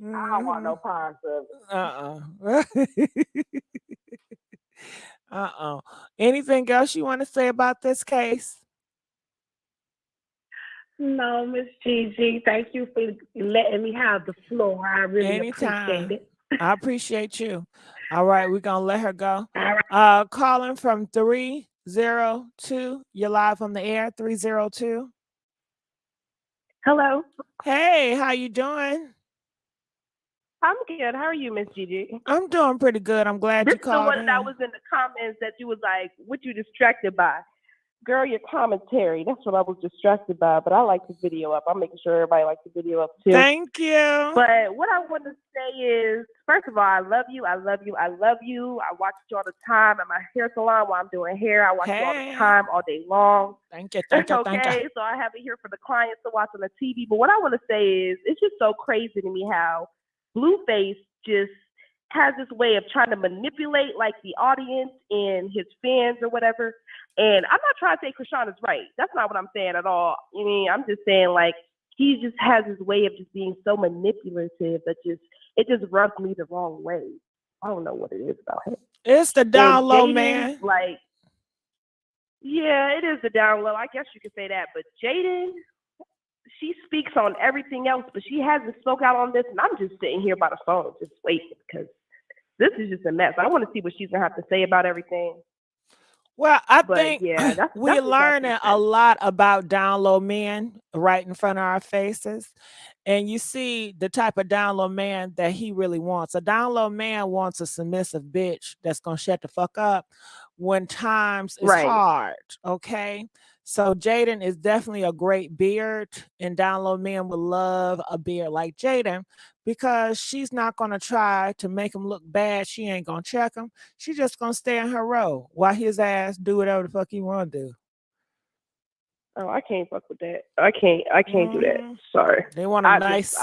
don't want no parts of it. Anything else you want to say about this case? No, Miss Gigi, thank you for letting me have the floor. I really appreciate it. I appreciate you. All right, we're gonna let her go. All right. Calling from 302. You're live on the air. 302. Hello. Hey, how you doing? I'm good. How are you, Miss Gigi? I'm doing pretty good. I'm glad This you is the called one in. that was in the comments that you was like, what you distracted by? Girl, your commentary. That's what I was distracted by. But I like the video up. I'm making sure everybody likes the video up too. Thank you. But what I want to say is, first of all, I love you. I love you. I love you. I watch you all the time at my hair salon while I'm doing hair. I watch you all the time, all day long. Thank you. It's okay. So I have it here for the clients to watch on the TV. But what I want to say is, it's just so crazy to me how Blueface just has this way of trying to manipulate like the audience and his fans or whatever. And I'm not trying to say Chrisean is right. That's not what I'm saying at all. I mean, I'm just saying like he just has his way of just being so manipulative that it just rubs me the wrong way. I don't know what it is about him. It's the down low, man. Like, yeah, it is the down low. I guess you could say that. But Jaden, she speaks on everything else, but she hasn't spoke out on this. And I'm just sitting here by the phone just waiting because this is just a mess. I want to see what she's going to have to say about everything. Well, I think we're learning a lot about down low men right in front of our faces. And you see the type of down low man that he really wants. A down low man wants a submissive bitch that's going to shut the fuck up when times is hard. Okay. So Jaden is definitely a great beard, and down low men would love a beard like Jaden because she's not going to try to make him look bad. She ain't going to check him. She's just going to stay in her role while his ass do whatever the fuck he want to do. Oh, I can't fuck with that. I can't do that. Sorry. They want a nice.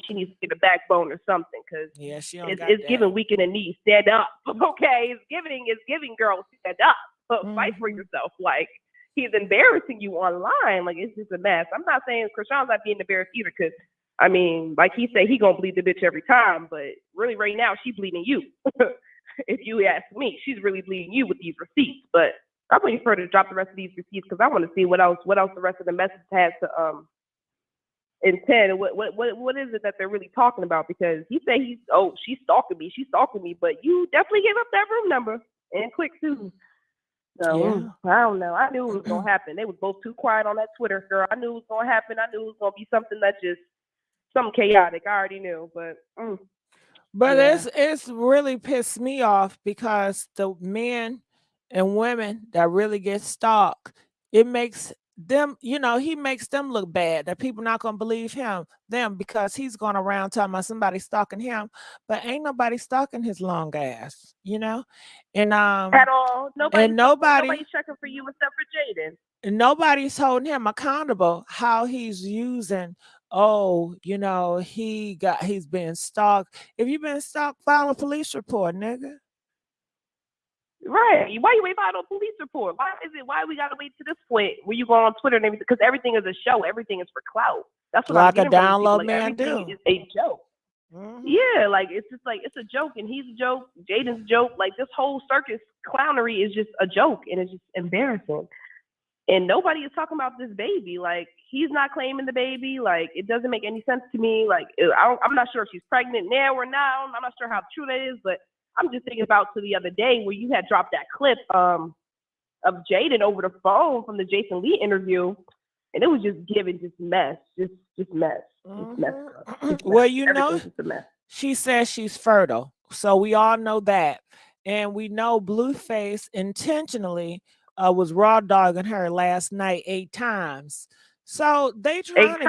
She needs to get a backbone or something because it's giving weak in the knee. Stand up, okay? It's giving girls stand up. Fight for yourself. Like he's embarrassing you online. Like it's just a mess. I'm not saying Chrisean's not being embarrassed either because I mean, like he said, he gonna bleed the bitch every time. But really, right now, she bleeding you. If you ask me, she's really bleeding you with these receipts. But I'm waiting for her to drop the rest of these receipts because I want to see what else the rest of the message has to intend. What is it that they're really talking about? Because he said she's stalking me, but you definitely gave up that room number and quick too. So I don't know. I knew it was gonna happen. They was both too quiet on that Twitter, girl. I knew it was gonna happen. I knew it was gonna be something that just something chaotic. I already knew, but. It's really pissed me off because the men and women that really get stalked, it makes them, he makes them look bad, that people not gonna believe them because he's going around talking about somebody stalking him, but ain't nobody stalking his long ass, and at all. Nobody's checking for you except for Jaden. And nobody's holding him accountable how he's using. He's been stalked. If you've been stalked, file a police report, nigga. Right. Why you wait for a police report? Why we gotta wait to this point where you go on Twitter and everything? Because everything is a show. Everything is for clout. That's what like I'm a download man do. Is a joke. Mm-hmm. Yeah, like it's just like it's a joke and he's a joke, Jaden's a joke. Like this whole circus clownery is just a joke and it's just embarrassing. And nobody is talking about this baby. Like he's not claiming the baby. Like it doesn't make any sense to me. Like I'm not sure if she's pregnant now or not. I'm not sure how true that is, but I'm just thinking about to the other day where you had dropped that clip of Jaden over the phone from the Jason Lee interview, and it was just giving mess, just mess, just mess. Well, she says she's fertile, so we all know that, and we know Blueface intentionally was raw dogging her last night 8 times. So they trying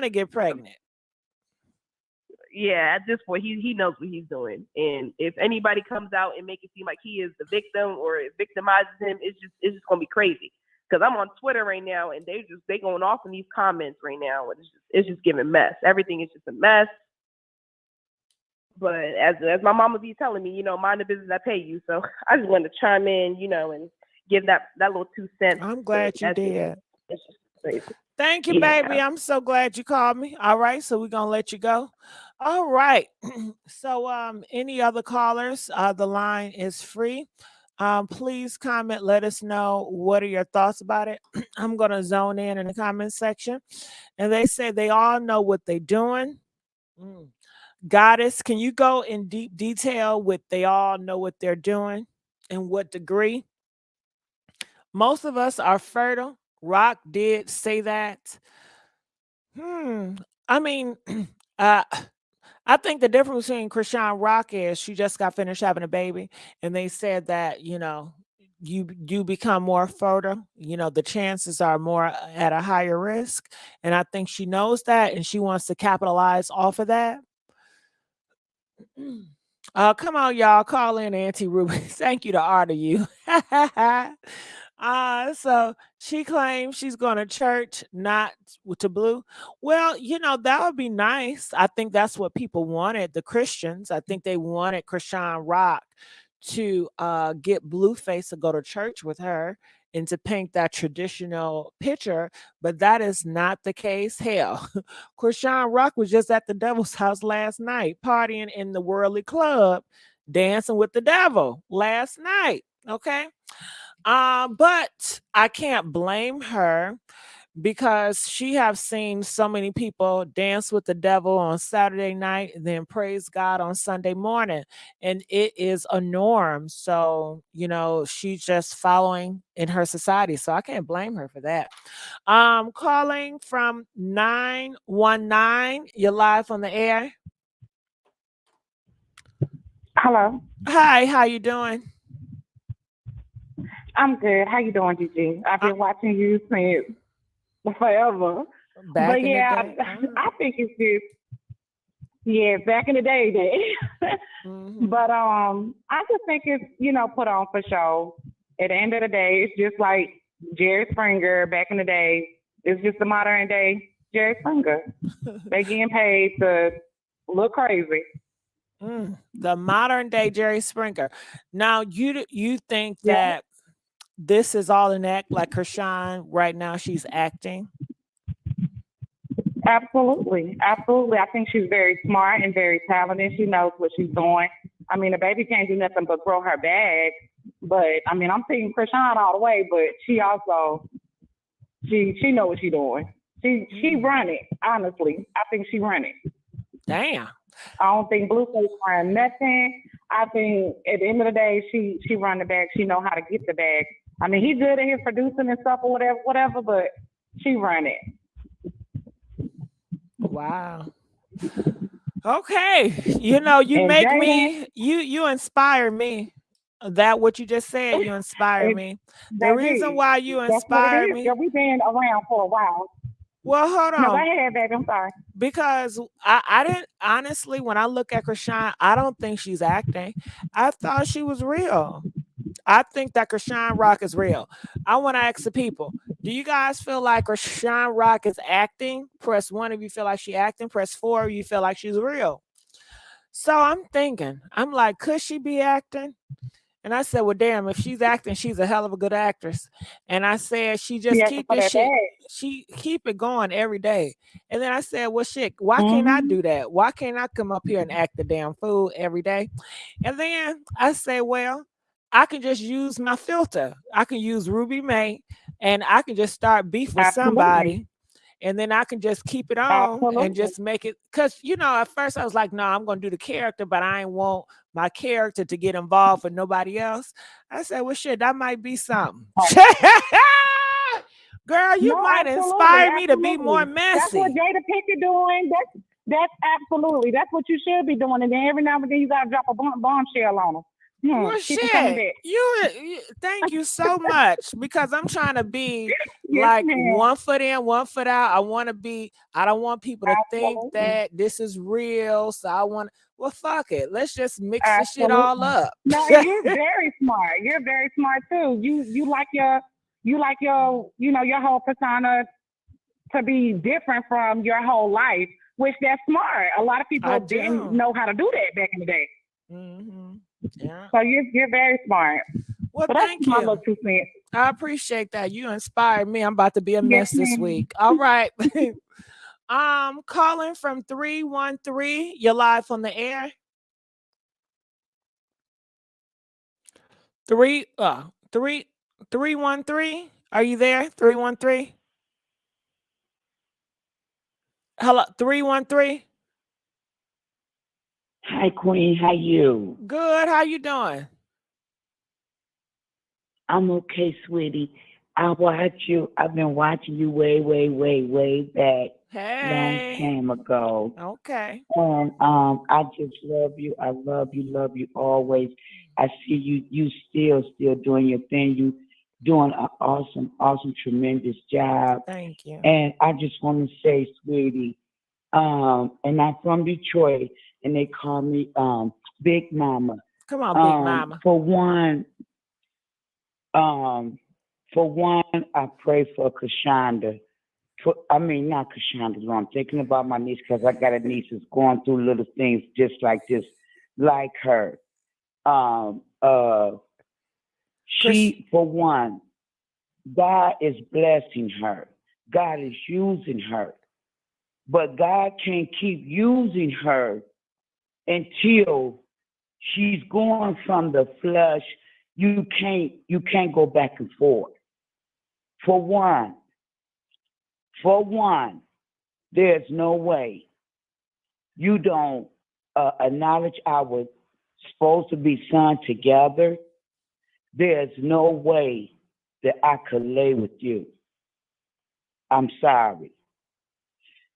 to get pregnant. Yeah, at this point, he knows what he's doing, and if anybody comes out and make it seem like he is the victim or it victimizes him, it's just gonna be crazy. Because I'm on Twitter right now, and they going off in these comments right now, and it's just giving mess. Everything is just a mess. But as my mama be telling me, mind the business I pay you. So I just wanted to chime in, and give that little 2 cents. I'm glad you did. It's just crazy. Thank you, baby. I'm so glad you called me. All right, so we're gonna let you go. All right. So any other callers? The line is free. Please comment, let us know what are your thoughts about it. I'm gonna zone in the comment section. And they say they all know what they're doing. Goddess, can you go in deep detail with they all know what they're doing and what degree? Most of us are fertile. Rock did say that. I mean, I think the difference between Chrisean Rock is she just got finished having a baby, and they said that, you become more fertile, the chances are more at a higher risk. And I think she knows that, and she wants to capitalize off of that. Come on, y'all. Call in, Auntie Ruby. Thank you to Art of you. So she claims she's going to church, not to Blue. Well, that would be nice. I think that's what people wanted, the Christians. I think they wanted Chrisean Rock to get Blueface to go to church with her and to paint that traditional picture, but that is not the case. Hell, Chrisean Rock was just at the devil's house last night, partying in the worldly club, dancing with the devil last night. Okay. But I can't blame her because she have seen so many people dance with the devil on Saturday night and then praise God on Sunday morning. And it is a norm. So, she's just following in her society. So I can't blame her for that. Calling from 919. You're live on the air. Hello. Hi, how you doing? I'm good. How you doing, Gigi? I've been watching you since forever. Back in yeah, the day. I think it's just back in the day. But I just think it's put on for show. At the end of the day, it's just like Jerry Springer back in the day. It's just the modern day Jerry Springer. They getting paid to look crazy. The modern day Jerry Springer. Now you think that this is all an act, like Chrisean right now she's acting? Absolutely. I think she's very smart and very talented. She knows what she's doing. I mean, the baby can't do nothing but grow her bag. But I mean, I'm thinking Chrisean all the way, but she also she know what she's doing. She run it, honestly. I think she run it. Damn. I don't think Blueface run nothing. I think at the end of the day, she run the bag. She know how to get the bag. I mean, he's good at his producing and stuff or whatever, but she run it. Wow. Okay. You make Jayden, me, you inspire me. That what you just said, you inspire me. The reason why you inspire me. Yeah, we've been around for a while. Well, hold on. No, go ahead, baby. I'm sorry. Because I didn't, honestly, when I look at Chrisean, I don't think she's acting. I thought she was real. I think that Chrisean Rock is real. I want to ask the people, do you guys feel like Chrisean Rock is acting? Press 1 if you feel like she's acting. Press 4 if you feel like she's real. So I'm thinking, I'm like, could she be acting? And I said, well, damn, if she's acting, she's a hell of a good actress. And I said, she just keep this shit. She keep it going every day. And then I said, well, shit, why can't I do that? Why can't I come up here and act the damn fool every day? And then I say, well, I can just use my filter. I can use Rubymae, and I can just start beef with somebody. And then I can just keep it on and just make it. Because, at first I was like, no, I'm going to do the character, but I ain't want my character to get involved with nobody else. I said, well, shit, that might be something. Girl, you might inspire me to be more messy. That's what Jada Pinkett doing. That's absolutely. That's what you should be doing. And then every now and then you got to drop a bombshell on them. Well, shit. You thank you so much because I'm trying to be like 1 foot in, 1 foot out. I don't want people to think that this is real. So I want, well, fuck it. Let's just mix this shit all up. No, you're very smart. You're very smart too. You like your your whole persona to be different from your whole life, which that's smart. A lot of people didn't know how to do that back in the day. Mm-hmm. Yeah. So you're very smart. Well, thank you. I appreciate that. You inspired me. I'm about to be a mess this week. All right. Calling from 313. You're live on the air. 313. Are you there? 313. Hello, 313. Hi, Queen. How you? Good. How you doing? I'm okay, sweetie. I watch you. I've been watching you way back. Hey. Long time ago. Okay. And I just love you. I love you always. I see you still doing your thing. You doing an awesome, tremendous job. Thank you. And I just want to say, sweetie, and I'm from Detroit, and they call me Big Mama. Come on, Big Mama. For one, I pray for Kashonda. Not Kashonda. I'm thinking about my niece because I got a niece that's going through little things just like this, like her. She, for one, God is blessing her. God is using her. But God can't keep using her until she's going from the flesh. You can't go back and forth. For one, there's no way you don't acknowledge our supposed to be son together. There's no way that I could lay with you. I'm sorry.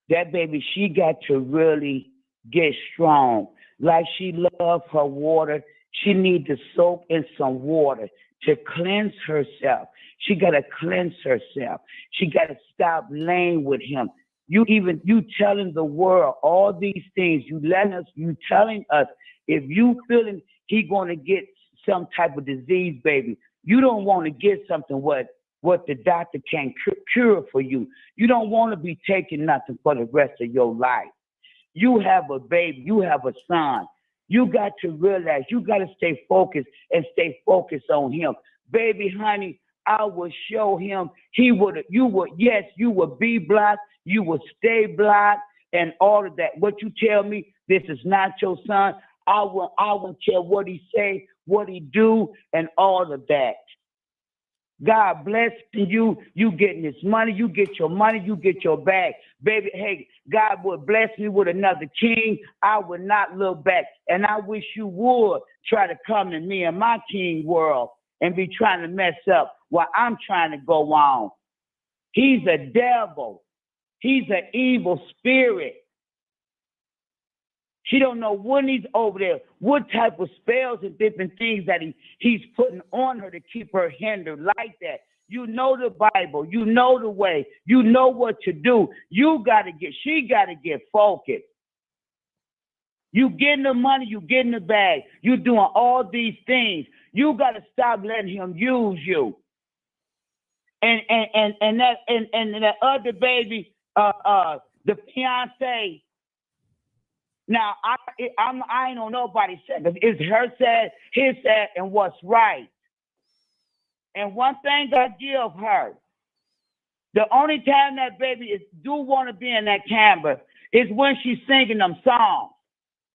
That baby, she got to really get strong. Like she loves her water, she needs to soak in some water to cleanse herself. She got to cleanse herself. She got to stop laying with him. You telling the world all these things. You telling us if you feeling he going to get some type of disease, baby, you don't want to get something what the doctor can't cure for you. You don't want to be taking nothing for the rest of your life. You have a baby. You have a son. You got to realize you got to stay focused and stay focused on him. Baby, honey, I will show him you would be blocked. You will stay blocked and all of that. What you tell me, this is not your son. I won't care what he say, what he do, and all of that. God bless you. You getting this money. You get your money. You get your bag. Baby, hey, God would bless me with another king. I would not look back. And I wish you would try to come in me and my king world and be trying to mess up while I'm trying to go on. He's a devil. He's an evil spirit. She don't know when he's over there, what type of spells and different things that he's putting on her to keep her hindered like that. You know the Bible. You know the way. You know what to do. She got to get focused. You getting the money, you getting the bag. You doing all these things. You got to stop letting him use you. And that other baby, the fiance. Now, I ain't on nobody's side. It's her side, his side, and what's right. And one thing I give her, the only time that baby do want to be in that camera is when she's singing them songs.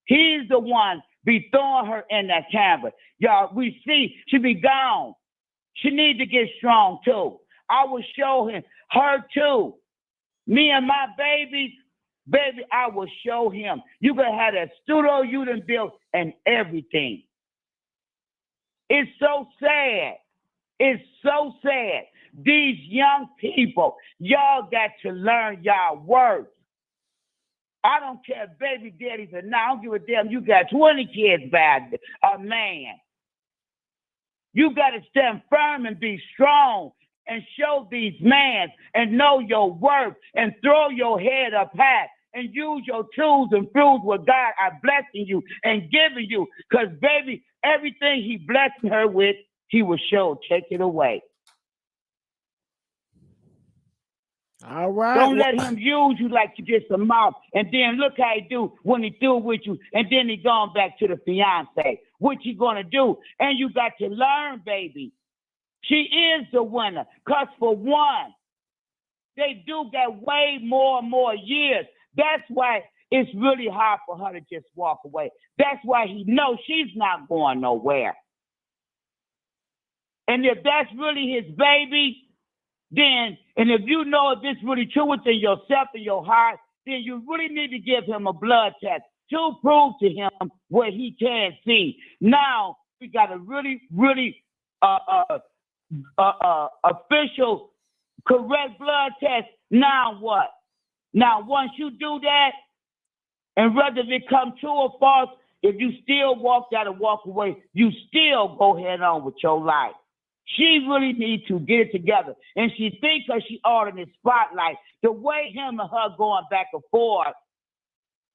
He's the one be throwing her in that camera. Y'all, we see she be gone. She need to get strong too. I will show her too. Me and my baby, I will show him. You gonna have that studio you done built and everything. It's so sad. It's so sad. These young people, y'all got to learn y'all worth. I don't care if baby daddies or not. I don't give a damn. You got 20 kids by a man. You got to stand firm and be strong and show these men and know your worth and throw your head up high and use your tools and fruits what God are blessing you and giving you. Because, baby, everything he blessing her with, he will show. Take it away. All right. Don't let him use you like you just a mouth. And then look how he do when he through with you. And then he gone back to the fiance. What you going to do? And you got to learn, baby. She is the winner. Because for one, they do get way more and more years. That's why it's really hard for her to just walk away. That's why he knows she's not going nowhere. And if that's really his baby, then, and if you know if it's really true within yourself and your heart, then you really need to give him a blood test to prove to him what he can see. Now, we got a really, really official, correct blood test. Now what? Now, once you do that, and whether it come true or false, if you still walk out and walk away, you still go head on with your life. She really needs to get it together. And she thinks that she ought in the spotlight. The way him and her going back and forth,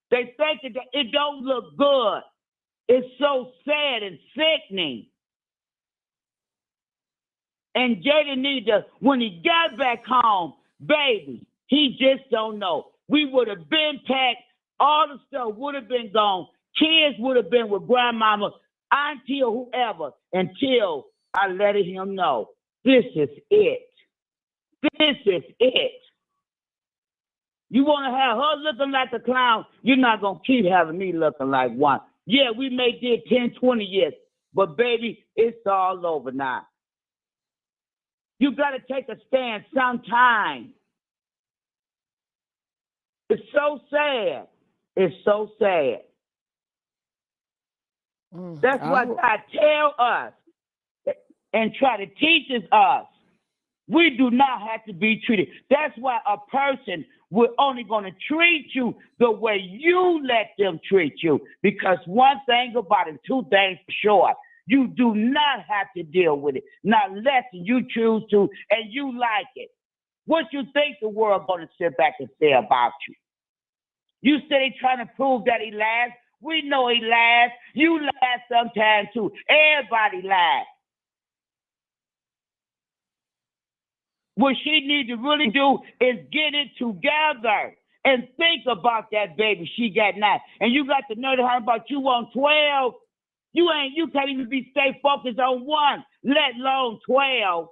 they think that it don't look good. It's so sad and sickening. And Jaden need to, when he got back home, baby, he just don't know. We would have been packed. All the stuff would have been gone. Kids would have been with grandmama, auntie, or whoever, until I let him know, this is it. This is it. You want to have her looking like a clown, you're not going to keep having me looking like one. Yeah, we may did 10, 20 years, but baby, it's all over now. You got to take a stand sometime. It's so sad. It's so sad. That's why God tell us and try to teach us, we do not have to be treated. That's why a person will only going to treat you the way you let them treat you. Because one thing about it, two things for sure, you do not have to deal with it, not unless you choose to and you like it. What you think the world going to sit back and say about you? You say they trying to prove that he lies. We know he lies. You lie sometimes too. Everybody lies. What she needs to really do is get it together and think about that baby she got now. And you got to know her about you on 12. You can't even stay focused on one, let alone 12.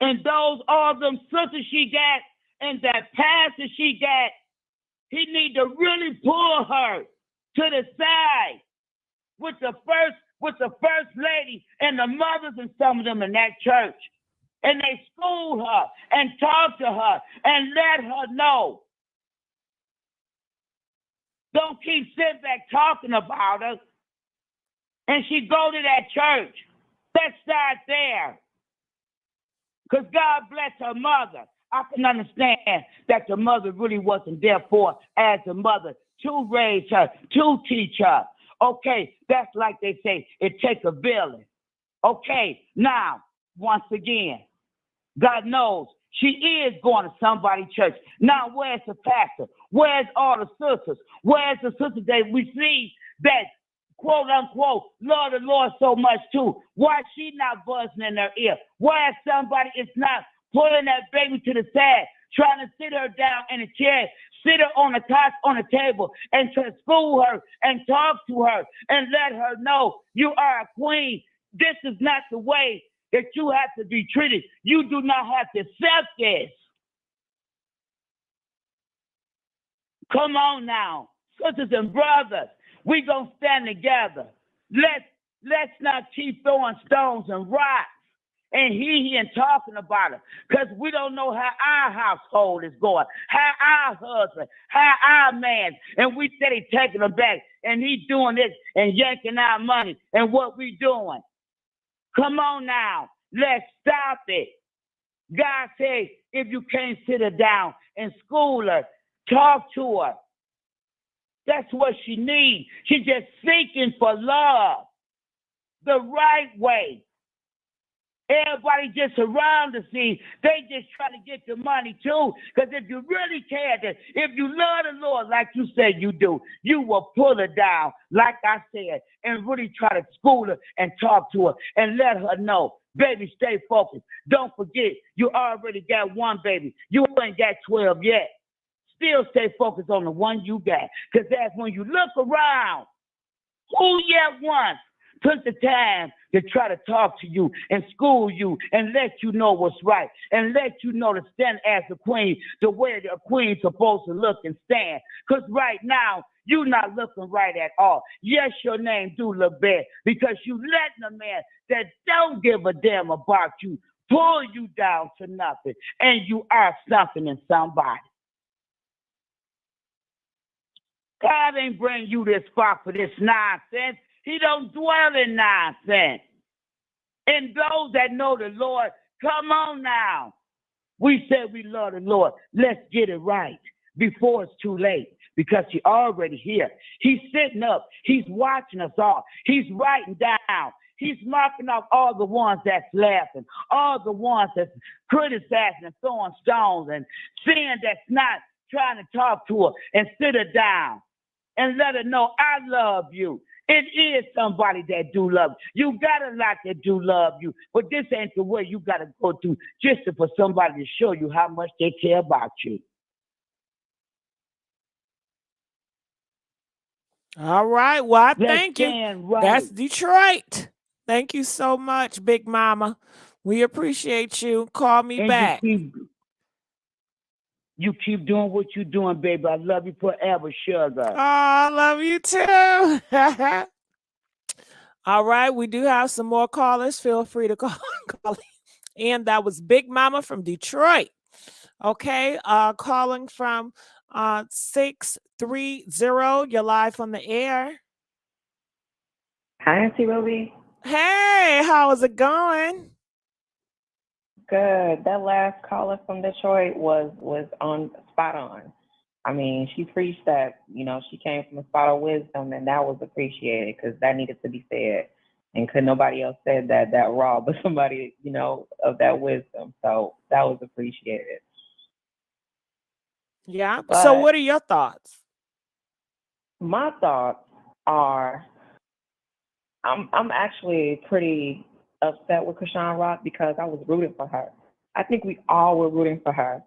And those all them sisters she got and that pastor she got, he need to really pull her to the side with the first lady and the mothers and some of them in that church. And they school her and talk to her and let her know. Don't keep sitting back talking about her. And she go to that church. Let's start there. Because God bless her mother. I can understand that the mother really wasn't there for as a mother to raise her, to teach her. Okay, that's like they say, it takes a village. Okay, now, once again, God knows she is going to somebody's church. Now, where's the pastor? Where's all the sisters? Where's the sisters that we see that, quote unquote, love the Lord so much too? Why is she not buzzing in her ear? Why is somebody is not pulling that baby to the side, trying to sit her down in a chair, sit her on a couch on a table, and to school her and talk to her and let her know you are a queen. This is not the way that you have to be treated. You do not have to accept this. Come on now, sisters and brothers, we gonna stand together. Let's not keep throwing stones and rocks and and talking about it, because we don't know how our household is going, how our husband, how our man, and we said he taking them back and he doing this and yanking our money and what we doing. Come on now, let's stop it. God said, if you can't sit her down and school her, talk to her. That's what she needs. She's just seeking for love. the right way. Everybody just around the scene, they just try to get the money too. Because if you really care, if you love the Lord like you said you do, you will pull her down, like I said, and really try to school her and talk to her and let her know, baby, stay focused. Don't forget, you already got one baby. You ain't got 12 yet. Still stay focused on the one you got. Because that's when you look around, who yet once took the time to try to talk to you and school you and let you know what's right and let you know to stand as a queen the way a queen's supposed to look and stand. Because right now, you're not looking right at all. Yes, your name do look bad because you letting a man that don't give a damn about you pull you down to nothing, and you are something in somebody. God ain't bring you this far for this nonsense. He don't dwell in nonsense. And those that know the Lord, come on now. We said we love the Lord. Let's get it right before it's too late, because He's already here. He's sitting up. He's watching us all. He's writing down. He's marking off all the ones that's laughing, all the ones that's criticizing and throwing stones and saying that's not trying to talk to her and sit her down and let her know, I love you. It is somebody that do love you. You got a lot that do love you, but this ain't the way you got to go through just for somebody to show you how much they care about you. All right. Well, I Let's thank you. right. That's Detroit. Thank you so much, Big Mama. We appreciate you. Call me and back. You keep doing what you're doing, baby. I love you forever, sugar. Oh, I love you too. All right. We do have some more callers. Feel free to call. And that was Big Mama from Detroit. Okay. Calling from 630. You're live on the air. Hi, Auntie Ruby. Hey, how is it going? Good. That last caller from Detroit was on spot on. I mean, she preached that, she came from a spot of wisdom, and that was appreciated because that needed to be said. And could nobody else said that raw, but somebody, of that wisdom. So that was appreciated. Yeah. But so what are your thoughts? My thoughts are, I'm actually pretty upset with Chrisean Rock because I was rooting for her. I think we all were rooting for her.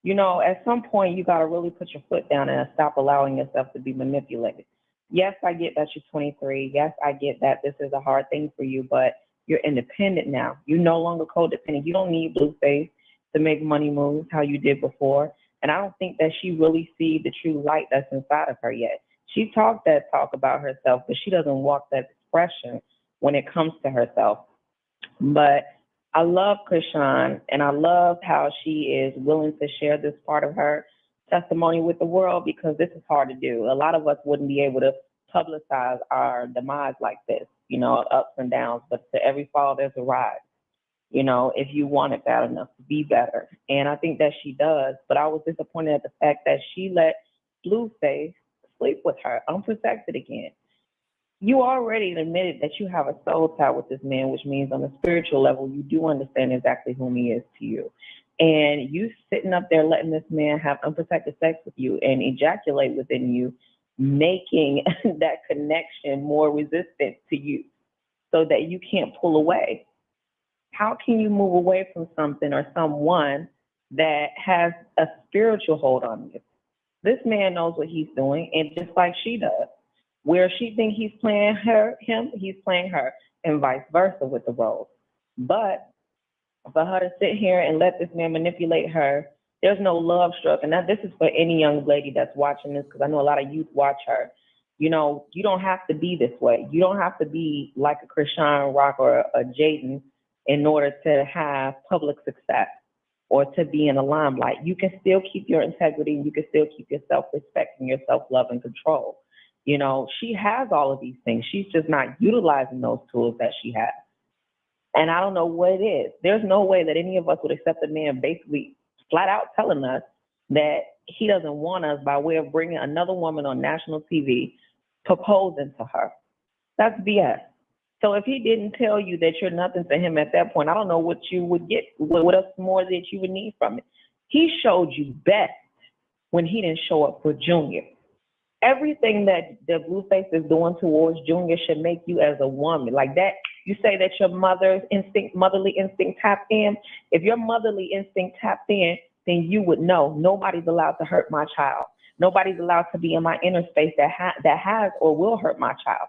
At some point, you got to really put your foot down and stop allowing yourself to be manipulated. Yes, I get that you're 23. Yes, I get that this is a hard thing for you, but you're independent now. You're no longer codependent. You don't need Blueface to make money moves how you did before. And I don't think that she really sees the true light that's inside of her yet. She talked that talk about herself, but she doesn't walk that expression when it comes to herself. But I love Chrisean, and I love how she is willing to share this part of her testimony with the world, because this is hard to do. A lot of us wouldn't be able to publicize our demise like this, ups and downs, but to every fall, there's a rise. If you want it bad enough to be better. And I think that she does, but I was disappointed at the fact that she let Blueface sleep with her unprotected again. You already admitted that you have a soul tie with this man, which means on a spiritual level, you do understand exactly whom he is to you. And you sitting up there letting this man have unprotected sex with you and ejaculate within you, making that connection more resistant to you so that you can't pull away. How can you move away from something or someone that has a spiritual hold on you? This man knows what he's doing, and just like she does. Where she thinks he's playing him, he's playing her, and vice versa with the roles. But for her to sit here and let this man manipulate her, there's no love struck. And now this is for any young lady that's watching this, because I know a lot of youth watch her. You don't have to be this way. You don't have to be like a Chrisean Rock or a Jaden in order to have public success or to be in the limelight. You can still keep your integrity, and you can still keep your self-respect and your self-love and control. She has all of these things. She's just not utilizing those tools that she has. And I don't know what it is. There's no way that any of us would accept a man basically flat out telling us that he doesn't want us by way of bringing another woman on national TV, proposing to her. That's BS. So if he didn't tell you that you're nothing to him at that point, I don't know what you would get, what else more that you would need from it. He showed you best when he didn't show up for Junior. Everything that the Blueface is doing towards Junior should make you as a woman. Like that, you say that your motherly instinct tapped in. If your motherly instinct tapped in, then you would know nobody's allowed to hurt my child. Nobody's allowed to be in my inner space that has or will hurt my child.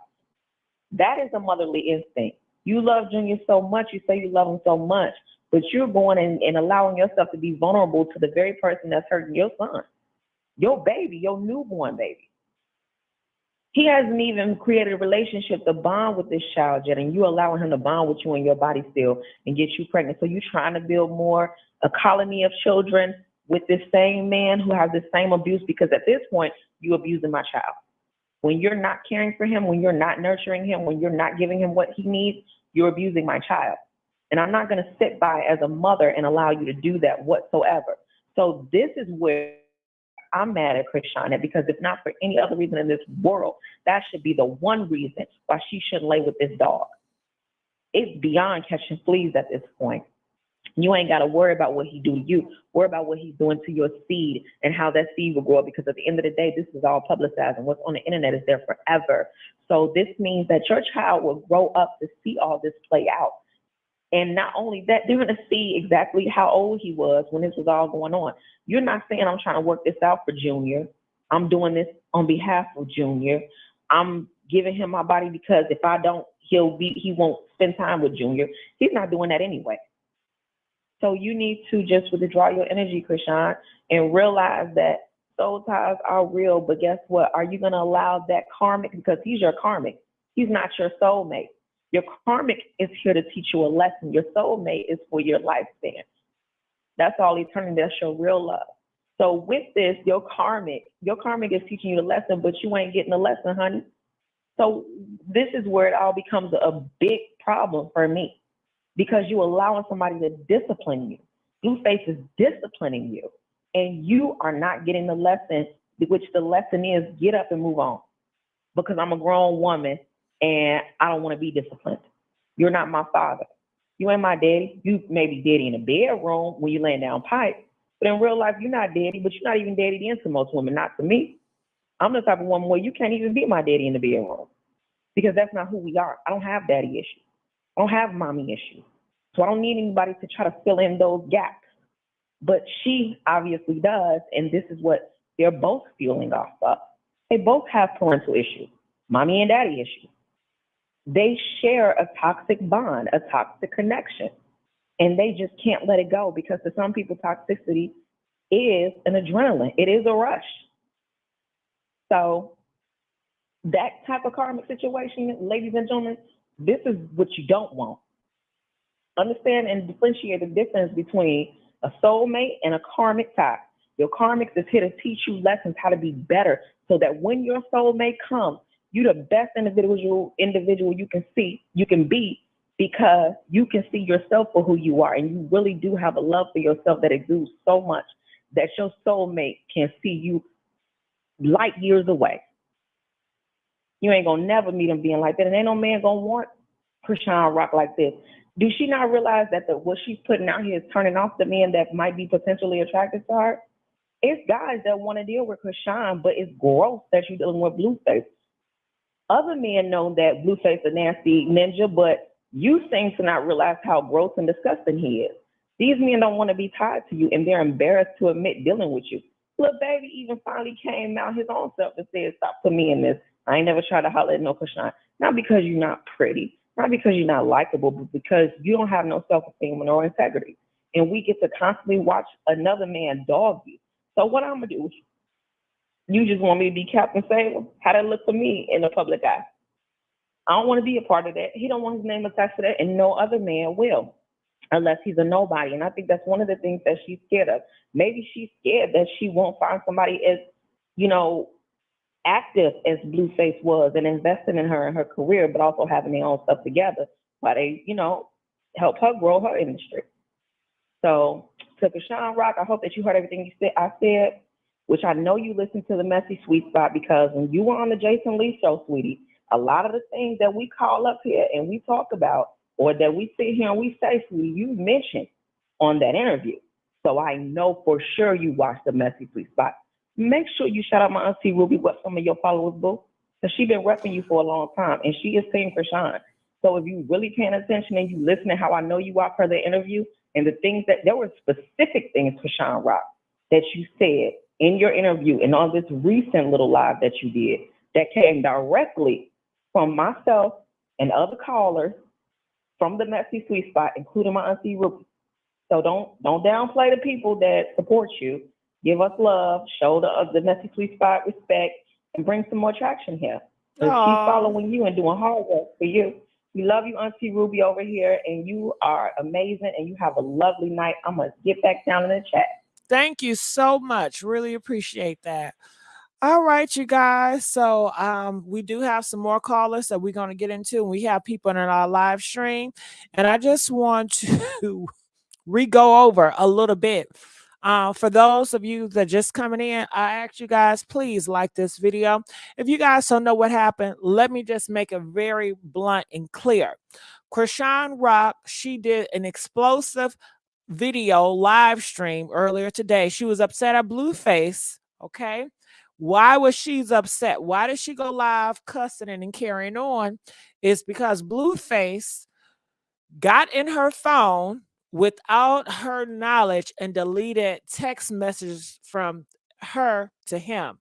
That is a motherly instinct. You love Junior so much, you say you love him so much, but you're going and allowing yourself to be vulnerable to the very person that's hurting your son, your baby, your newborn baby. He hasn't even created a relationship to bond with this child yet, and you allowing him to bond with you in your body still and get you pregnant. So you're trying to build a colony of children with this same man who has the same abuse, because at this point, you're abusing my child. When you're not caring for him, when you're not nurturing him, when you're not giving him what he needs, you're abusing my child. And I'm not going to sit by as a mother and allow you to do that whatsoever. So this is where I'm mad at Chrisean, because if not for any other reason in this world, that should be the one reason why she shouldn't lay with this dog. It's beyond catching fleas at this point. You ain't got to worry about what he do to you. Worry about what he's doing to your seed and how that seed will grow, because at the end of the day, this is all publicized, and what's on the internet is there forever. So this means that your child will grow up to see all this play out. And not only that, they're going to see exactly how old he was when this was all going on. You're not saying I'm trying to work this out for Junior. I'm doing this on behalf of Junior. I'm giving him my body because if I don't, he won't spend time with Junior. He's not doing that anyway. So you need to just withdraw your energy, Chrisean, and realize that soul ties are real. But guess what? Are you going to allow that karmic, because he's your karmic. He's not your soulmate. Your karmic is here to teach you a lesson. Your soulmate is for your lifespan. That's all eternity. That's your real love. So with this, your karmic is teaching you a lesson, but you ain't getting a lesson, honey. So this is where it all becomes a big problem for me, because you're allowing somebody to discipline you. Blueface is disciplining you, and you are not getting the lesson, which the lesson is get up and move on, because I'm a grown woman and I don't want to be disciplined. You're not my father. You ain't my daddy. You may be daddy in the bedroom when you're laying down pipe, but in real life, you're not daddy, but you're not even daddy to most women, not for me. I'm the type of woman where you can't even be my daddy in the bedroom, because that's not who we are. I don't have daddy issues. I don't have mommy issues. So I don't need anybody to try to fill in those gaps. But she obviously does, and this is what they're both fueling off of. They both have parental issues, mommy and daddy issues. They share a toxic bond, a toxic connection, and they just can't let it go, because to some people, toxicity is an adrenaline. It is a rush. So that type of karmic situation, ladies and gentlemen, this is what you don't want. Understand and differentiate the difference between a soulmate and a karmic tie. Your karmic is here to teach you lessons how to be better, so that when your soulmate comes, you're the best individual you can be, because you can see yourself for who you are, and you really do have a love for yourself that exudes so much that your soulmate can see you light years away. You ain't gonna never meet him being like that, and ain't no man gonna want Chrisean Rock like this. Do she not realize that what she's putting out here is turning off the men that might be potentially attracted to her? It's guys that want to deal with Chrisean, but it's gross that you're dealing with Blueface. Other men know that Blueface is a nasty ninja, but you seem to not realize how gross and disgusting he is. These men don't want to be tied to you, and they're embarrassed to admit dealing with you. Little baby even finally came out his own self and said, "Stop putting me in this. I ain't never tried to holler at no Chrisean." Not because you're not pretty, not because you're not likable, but because you don't have no self-esteem or integrity. And we get to constantly watch another man dog you. So what I'm going to do, you just want me to be Captain Saber? How that look for me in the public eye? I don't want to be a part of that. He don't want his name attached to that, and no other man will, unless he's a nobody. And I think that's one of the things that she's scared of. Maybe she's scared that she won't find somebody as, active as Blueface was and investing in her and her career, but also having their own stuff together while they, help her grow her industry. So to Chrisean Rock, I hope that you heard everything I said, which I know you listened to the Messy Sweet Spot, because when you were on the Jason Lee show, sweetie, a lot of the things that we call up here and we talk about, or that we sit here and we say, you mentioned on that interview. So I know for sure you watched the Messy Sweet Spot. Make sure you shout out my auntie Ruby, what some of your followers, boo. Because she's been repping you for a long time, and she is Team Chrisean. So if you really paying attention and you listen to how I know you are per the interview, and the things that, there were specific things, Chrisean Rock, that you said in your interview and on this recent little live that you did that came directly from myself and other callers from the Messy Sweet Spot, including my auntie Ruby. So don't downplay the people that support you. Give us love, show the Messy Sweet Spot respect, and bring some more traction here. So keep following you and doing hard work for you. We love you, Auntie Ruby, over here, and you are amazing, and you have a lovely night. I'm going to get back down in the chat. Thank you so much. Really appreciate that. All right, you guys. So we do have some more callers that we're going to get into. We have people in our live stream, and I just want to re-go over a little bit. For those of you that just coming in, I ask you guys, please like this video. If you guys don't know what happened, let me just make it very blunt and clear. Chrisean Rock, she did an explosive video live stream earlier today. She was upset at Blueface, okay? Why was she upset? Why did she go live cussing and carrying on? It's because Blueface got in her phone without her knowledge and deleted text messages from her to him.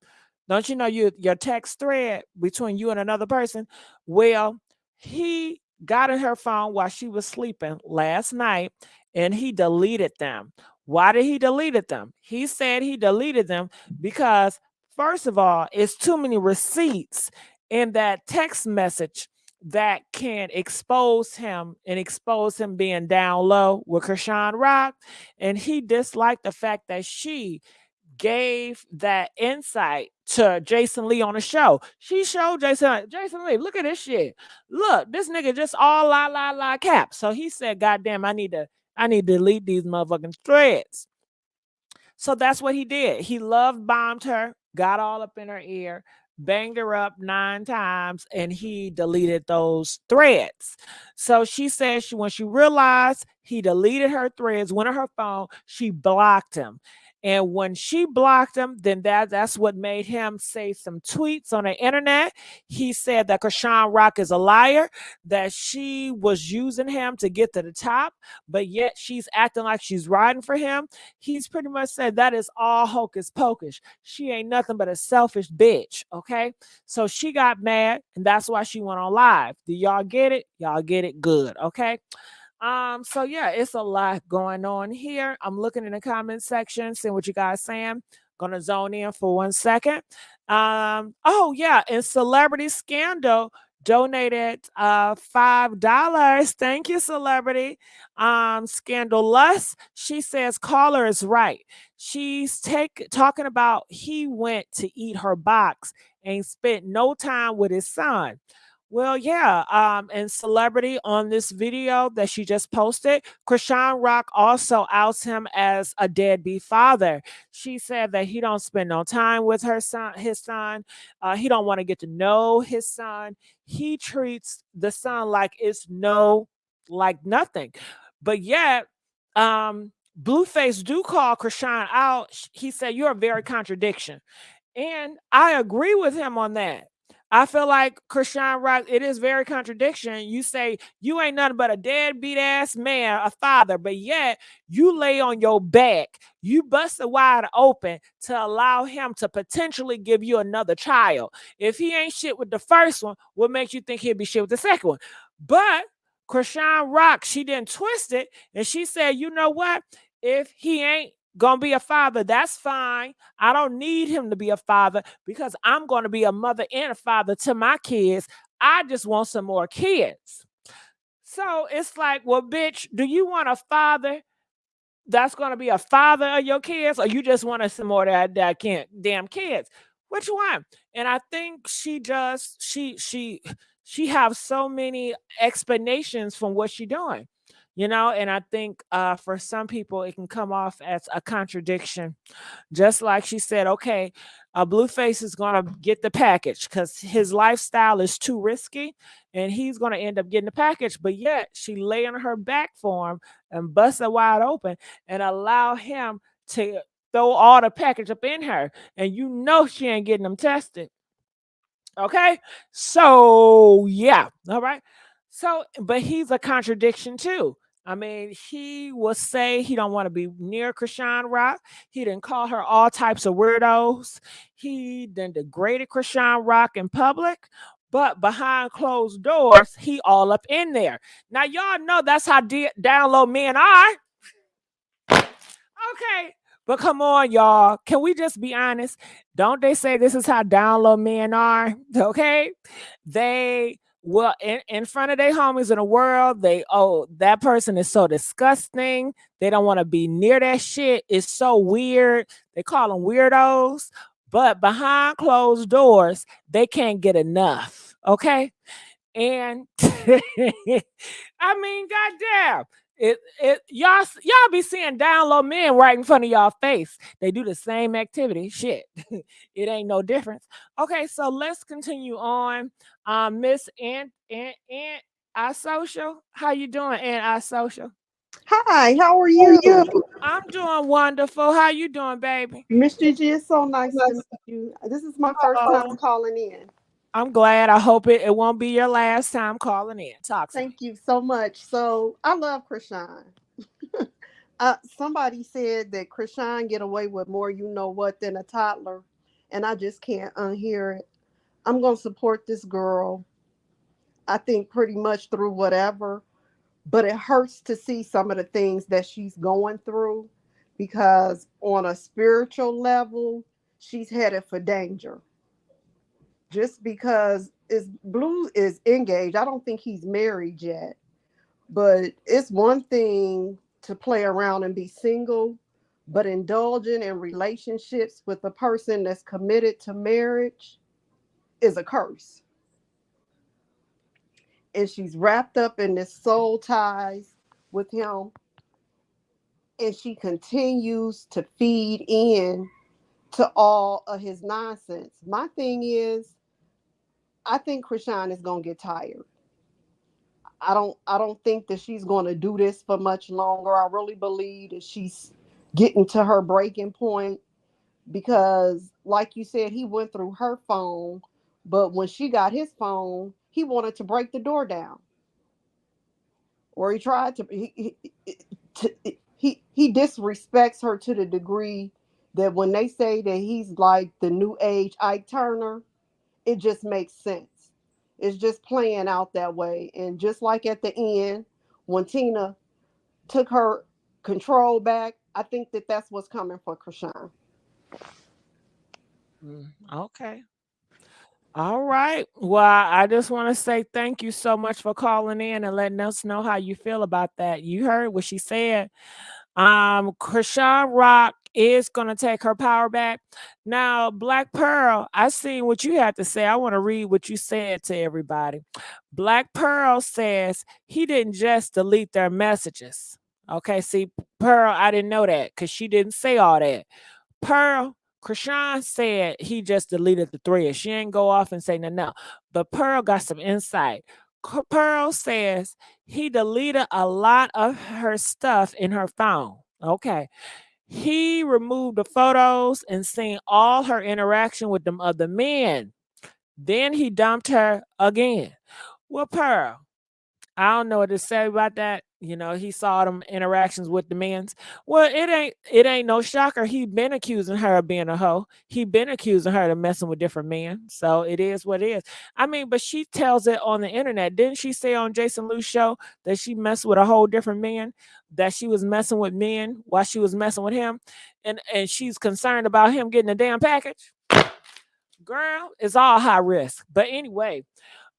Don't you know your text thread between you and another person? Well, he got in her phone while she was sleeping last night and he deleted them. Why did he delete them? He said he deleted them because, first of all, it's too many receipts in that text message that can expose him and expose him being down low with Chrisean Rock. And he disliked the fact that she gave that insight to Jason Lee on the show. She showed Jason Lee, look at this shit. Look, this nigga just all lie cap. So he said, goddamn, I need to delete these motherfucking threads. So that's what he did. He love bombed her, got all up in her ear, banged her up 9 times, and he deleted those threads. So she said when she realized he deleted her threads, went on her phone, she blocked him. And when she blocked him, then that's what made him say some tweets on the internet. He said that Chrisean Rock is a liar, that she was using him to get to the top, but yet she's acting like she's riding for him. He's pretty much said that is all hocus pocus. She ain't nothing but a selfish bitch, okay? So she got mad, and that's why she went on live. Do y'all get it? Y'all get it good, okay? So yeah, it's a lot going on here. I'm looking in the comment section, seeing what you guys saying. Gonna zone in for 1 second. Oh yeah, and Celebrity Scandal donated $5. Thank you, Celebrity. Scandalous. She says caller is right. She's talking about he went to eat her box and spent no time with his son. Well, yeah, and Celebrity on this video that she just posted, Chrisean Rock also outs him as a deadbeat father. She said that he don't spend no time with his son. He don't want to get to know his son. He treats the son like it's nothing. But yet, Blueface do call Chrisean out. He said, you're a very contradiction. And I agree with him on that. I feel like Chrisean Rock, it is very contradiction. You say you ain't nothing but a deadbeat ass man, a father, but yet you lay on your back, you bust it wide open to allow him to potentially give you another child. If he ain't shit with the first one, what makes you think he'll be shit with the second one? But Chrisean Rock, she didn't twist it, and she said, you know what? If he ain't gonna be a father, that's fine. I don't need him to be a father because I'm gonna be a mother and a father to my kids. I just want some more kids. So it's like, well, bitch, do you want a father that's gonna be a father of your kids, or you just want some more that damn kids? Which one? And I think she she have so many explanations from what she doing, and I think for some people it can come off as a contradiction. Just like she said, okay, Blueface is going to get the package because his lifestyle is too risky and he's going to end up getting the package. But yet she lay on her back for him and bust it wide open and allow him to throw all the package up in her. And she ain't getting them tested. Okay. So, yeah. All right. So, but he's a contradiction too. I mean, he will say he don't want to be near Chrisean Rock. He didn't call her all types of weirdos. He then degraded Chrisean Rock in public, but behind closed doors, he all up in there. Now, y'all know that's how down low men are. Okay. But come on, y'all. Can we just be honest? Don't they say this is how down low men are? Okay. They will in front of their homies in the world, that person is so disgusting. They don't want to be near that shit. It's so weird. They call them weirdos. But behind closed doors, they can't get enough. Okay. And I mean, goddamn. Y'all be seeing down low men right in front of y'all face. They do the same activity. Shit. It ain't no difference. Okay, so let's continue on. Miss Aunt iSocial. How you doing, Aunt iSocial? Hi, how are you? I'm doing wonderful. How you doing, baby? Miss Gigi, it's so nice to meet you. This is my first time calling in. I'm glad. I hope it won't be your last time calling in. Thank you so much. So I love Chrisean. Somebody said that Chrisean get away with more you know what than a toddler, and I just can't unhear it. I'm going to support this girl, I think pretty much through whatever, but it hurts to see some of the things that she's going through because on a spiritual level, she's headed for danger. Just because Blue is engaged, I don't think he's married yet. But it's one thing to play around and be single, but indulging in relationships with a person that's committed to marriage is a curse. And she's wrapped up in this soul ties with him, and she continues to feed in to all of his nonsense. My thing is, I think Chrisean is gonna get tired. I don't think that she's gonna do this for much longer. I really believe that she's getting to her breaking point because, like you said, he went through her phone, but when she got his phone, he wanted to break the door down, or he tried to. He disrespects her to the degree that when they say that he's like the new age Ike Turner, it just makes sense. It's just playing out that way. And just like at the end, when Tina took her control back, I think that that's what's coming for Chrisean. Okay. All right. Well, I just want to say thank you so much for calling in and letting us know how you feel about that. You heard what she said. Chrisean Rock is going to take her power back. Now, Black Pearl, I seen what you had to say. I want to read what you said to everybody. Black Pearl says he didn't just delete their messages. Okay, see, Pearl, I didn't know that because she didn't say all that. Pearl, Chrisean said he just deleted the thread. She ain't go off and say no. But Pearl got some insight. Pearl says he deleted a lot of her stuff in her phone. Okay. He removed the photos and seen all her interaction with them other men. Then he dumped her again. Well, Pearl, I don't know what to say about that. He saw them interactions with the men's. Well, it ain't no shocker. He been accusing her of being a hoe. He been accusing her of messing with different men. So it is what it is. I mean, but she tells it on the internet. Didn't she say on Jason Lou's show that she messed with a whole different man? That she was messing with men while she was messing with him, and she's concerned about him getting a damn package. Girl, it's all high risk. But anyway,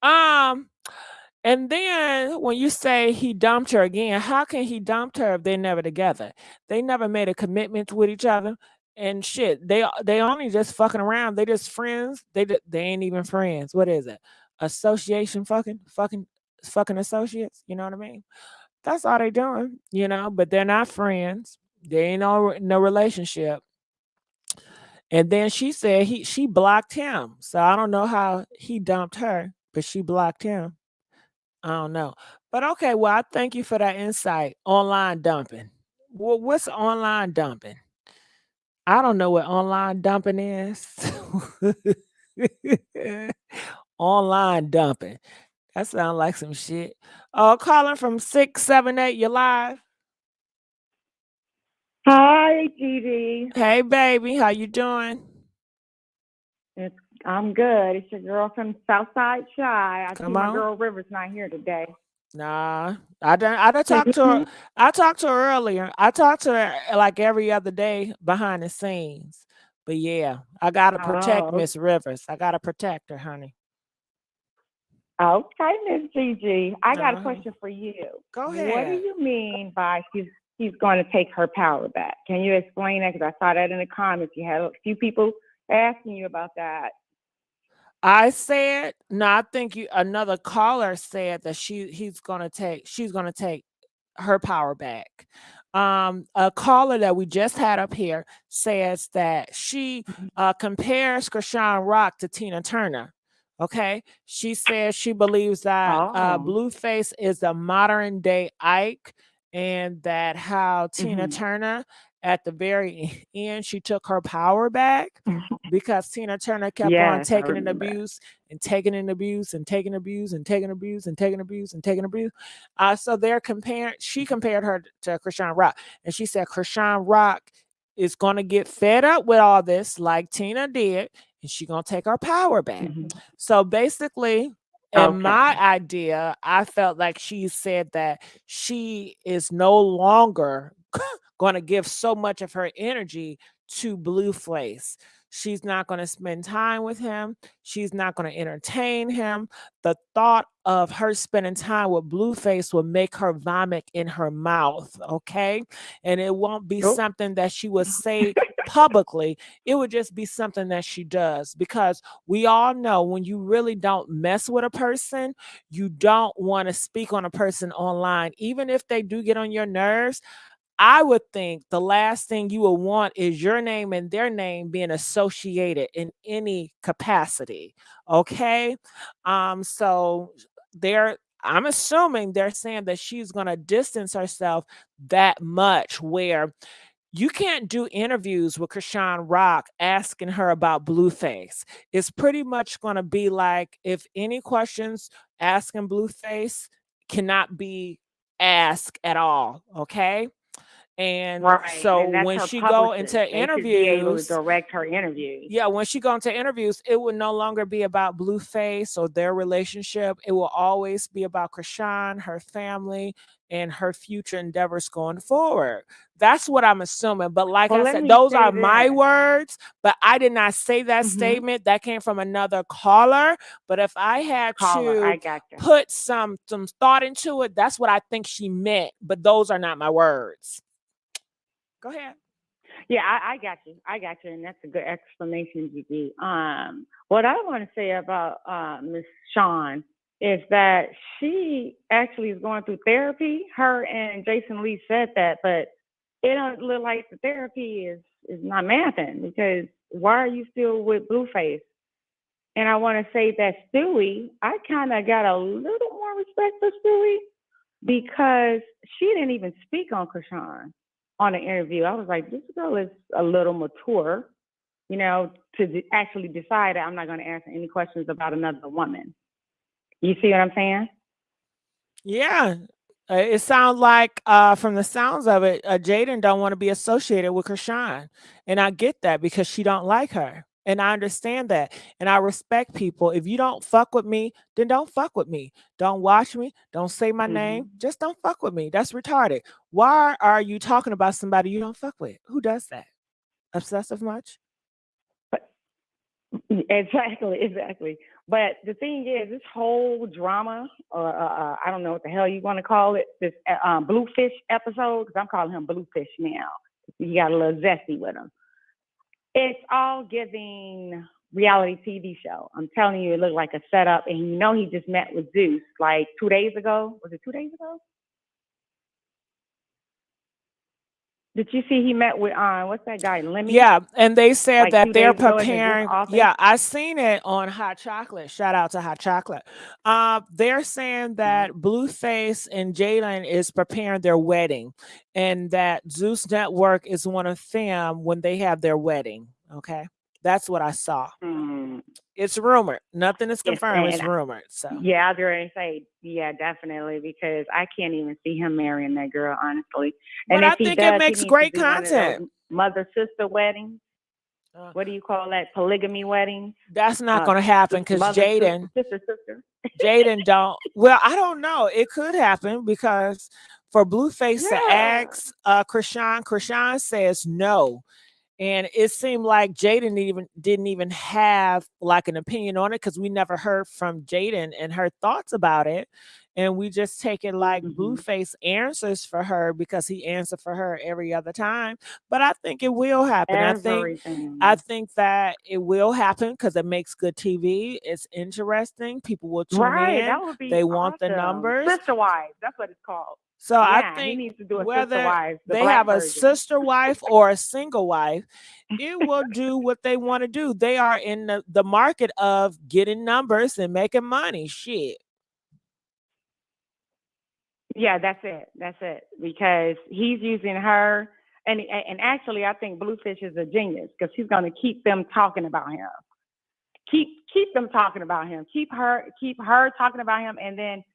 and then when you say he dumped her again, how can he dump her if they're never together? They never made a commitment with each other. And shit, they only just fucking around. They just friends. They ain't even friends. What is it? association fucking associates. You know what I mean? That's all they doing, but they're not friends. They ain't no relationship. And then she said she blocked him. So I don't know how he dumped her, but she blocked him. I don't know. But okay, well, I thank you for that insight. Online dumping. Well, what's online dumping? I don't know what online dumping is. Online dumping. That sounds like some shit. Calling from 678, you live? Hi, Gigi. Hey, baby. How you doing? I'm good. It's your girl from Southside Shy. I see my girl River's not here today. Nah, I done talked to her. I talked to her earlier. I talked to her like every other day behind the scenes. But yeah, I gotta protect Miss Rivers. I gotta protect her, honey. Okay, Miss Gigi. I got a question for you. Go ahead. What do you mean by he's going to take her power back? Can you explain that? Because I saw that in the comments. You had a few people asking you about that. I said, no, I think another caller said that she's gonna take her power back. A caller that we just had up here says that she compares Chrisean Rock to Tina Turner. Okay, she says she believes that Blueface is the modern day Ike, and that how Tina Turner at the very end she took her power back because Tina Turner kept on taking an abuse and taking an abuse and taking abuse and taking abuse and taking abuse and taking abuse. So they're comparing. She compared her to Chrisean Rock, and she said Chrisean Rock is going to get fed up with all this, like Tina did, and she's going to take her power back. So basically, in my idea, I felt like she said that she is no longer going to give so much of her energy to Blueface. She's not going to spend time with him. She's not going to entertain him. The thought of her spending time with Blueface will make her vomit in her mouth, okay? And it won't be something that she would say publicly. It would just be something that she does, because we all know when you really don't mess with a person, you don't want to speak on a person online. Even if they do get on your nerves, I would think the last thing you will want is your name and their name being associated in any capacity. Okay. So I'm assuming they're saying that she's going to distance herself that much, where you can't do interviews with Chrisean Rock asking her about Blueface. It's pretty much going to be like, if any questions asking Blueface cannot be asked at all. Okay. And so when she go into interviews, be able to direct her interviews. Yeah, when she go into interviews, it will no longer be about Blueface or their relationship. It will always be about Chrisean, her family, and her future endeavors going forward. That's what I'm assuming. But like I said, those are my words, but I did not say that statement. That came from another caller. But if I had to put some thought into it, that's what I think she meant. But those are not my words. Go ahead. Yeah, I got you. And that's a good explanation, Gigi. What I want to say about Miss Sean is that she actually is going through therapy. Her and Jason Lee said that, but it don't look like the therapy is not mathing, because why are you still with Blueface? And I want to say that Stewie, I kind of got a little more respect for Stewie, because she didn't even speak on Chrisean on the interview. I was like, this girl is a little mature, to actually decide that I'm not going to answer any questions about another woman. You see what I'm saying? Yeah. It sounds like, from the sounds of it, Jaden don't want to be associated with Chrisean. And I get that, because she don't like her. And I understand that. And I respect people. If you don't fuck with me, then don't fuck with me. Don't watch me. Don't say my name. Just don't fuck with me. That's retarded. Why are you talking about somebody you don't fuck with? Who does that? Obsessive much? Exactly. But the thing is, this whole drama, or I don't know what the hell you want to call it, this Bluefish episode, because I'm calling him Bluefish now. He got a little zesty with him. It's all giving reality TV show. I'm telling you, it looked like a setup. And you know he just met with Zeus like 2 days ago. Was it 2 days ago? Did you see he met with what's that guy, Lemmy? Yeah, and they said like that 2 they're days ago at his preparing. office? Yeah, I seen it on Hot Chocolate. Shout out to Hot Chocolate. They're saying that Blueface and Jalen is preparing their wedding, and that Zeus Network is one of them when they have their wedding. Okay, that's what I saw. It's rumored. Nothing is confirmed. It's rumored. So yeah, I was going to say, yeah, definitely, because I can't even see him marrying that girl, honestly. But And I if he think does, it makes he needs great to do one of content. those mother-sister weddings. What do you call that? Polygamy weddings? That's not going to happen because Jaden, sister. Jaden don't. Well, I don't know. It could happen because for Blueface to ask Chrisean says no. And it seemed like Jaden didn't even have like an opinion on it because we never heard from Jaden and her thoughts about it. And we just take it like Blueface answers for her because he answered for her every other time. But I think it will happen. I think that it will happen because it makes good TV. It's interesting. People will tune in. That would be They want the awesome. numbers. Sister Wives, that's what it's called. So yeah, I think he needs to do a whether sister wives, they have a sister wife or a single wife, it will do what they want to do. They are in the market of getting numbers and making money. Shit. Yeah, that's it. That's it. Because he's using her, and actually, I think Bluefish is a genius because he's going to keep them talking about him. Keep them talking about him. Keep her talking about him, and then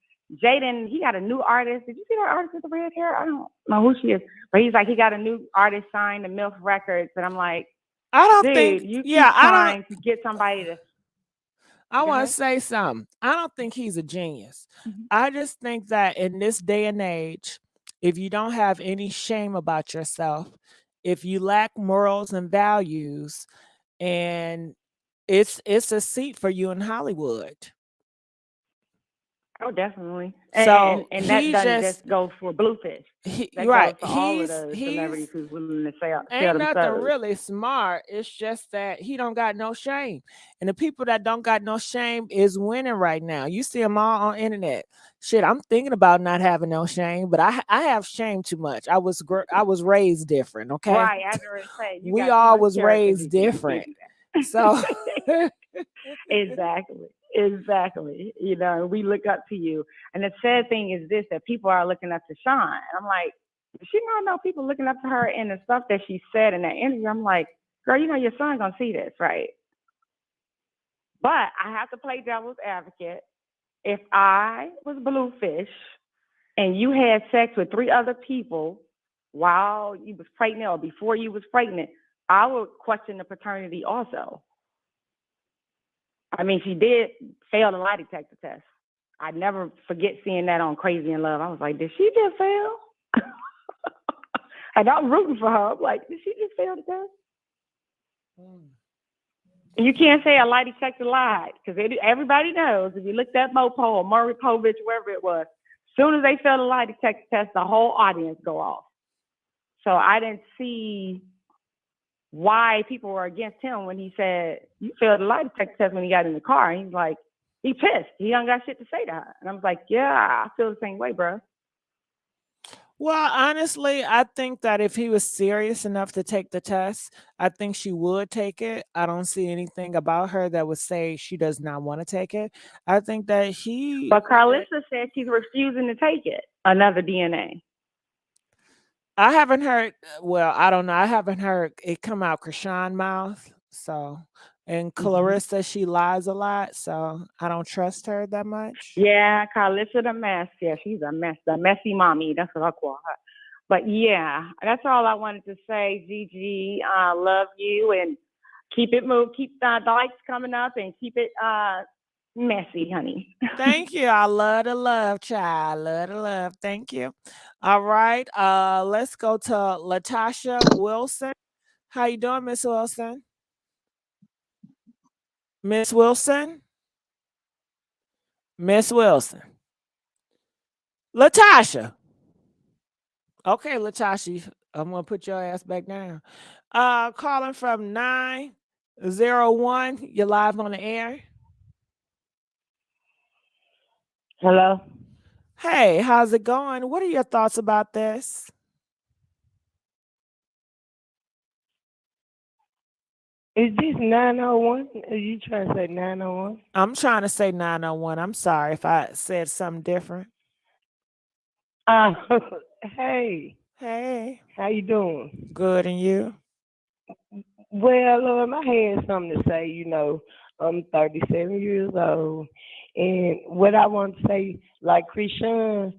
Jaden, he got a new artist. Did you see that artist with the red hair? I don't know who she is, but he's like, he got a new artist signed to MILF Records, and I'm like, I don't dude, think. you keep Yeah, trying to get somebody to. I want to say something. I don't think he's a genius. I just think that in this day and age, if you don't have any shame about yourself, if you lack morals and values, and it's a seat for you in Hollywood. Oh, definitely. So and that doesn't just go for Bluefish. That right. goes for all of the celebrities who's willing to sell ain't themselves. nothing really smart. It's just that he don't got no shame. And the people that don't got no shame is winning right now. You see them all on internet. Shit, I'm thinking about not having no shame, but I have shame too much. I was raised different, okay? Right, I was say we all was raised different. So Exactly. You know, we look up to you. And the sad thing is this, that people are looking up to Sean. And I'm like, does she not know people looking up to her and the stuff that she said in that interview? I'm like, girl, you know your son gonna see this, right? But I have to play devil's advocate. If I was Bluefish and you had sex with 3 other people while you was pregnant or before you was pregnant, I would question the paternity also. I mean, she did fail the lie detector test. I never forget seeing that on Crazy in Love. I was like, did she just fail? And I'm rooting for her. I'm like, did she just fail the test? And you can't say a lie detector lied because everybody knows if you look at Mopo or Maury Povich, wherever it was, as soon as they fail the lie detector test, the whole audience go off. So I didn't see why people were against him when he said, you failed the lie detector test when he got in the car. And he's like, he pissed. He don't got shit to say to her. And I was like, yeah, I feel the same way, bro. Well, honestly, I think that if he was serious enough to take the test, I think she would take it. I don't see anything about her that would say she does not want to take it. I think that he... But Carlissa said she's refusing to take it, another DNA. I haven't heard, well, I don't know. I haven't heard it come out Chrisean mouth. So, and Clarissa, she lies a lot. So I don't trust her that much. Yeah, Carlissa the mess. Yeah, she's a mess. The messy mommy. That's what I call her. But yeah, that's all I wanted to say. Gigi, love you and keep it moved. Keep the likes coming up and keep it messy, honey. Thank you. I love the love, child. Love the love. Thank you. All right. Let's go to Latasha Wilson. How you doing, Miss Wilson? Miss Wilson? Miss Wilson. Latasha. Okay, Latasha, I'm gonna put your ass back down. Calling from 01, you're live on the air. Hello? Hey, how's it going? What are your thoughts about this? Is this 901? Are you trying to say 901? I'm trying to say 901. I'm sorry if I said something different. Hey. Hey. How you doing? Good, and you? Well, I had something to say. You know, I'm 37 years old. And what I want to say, like Chrisean,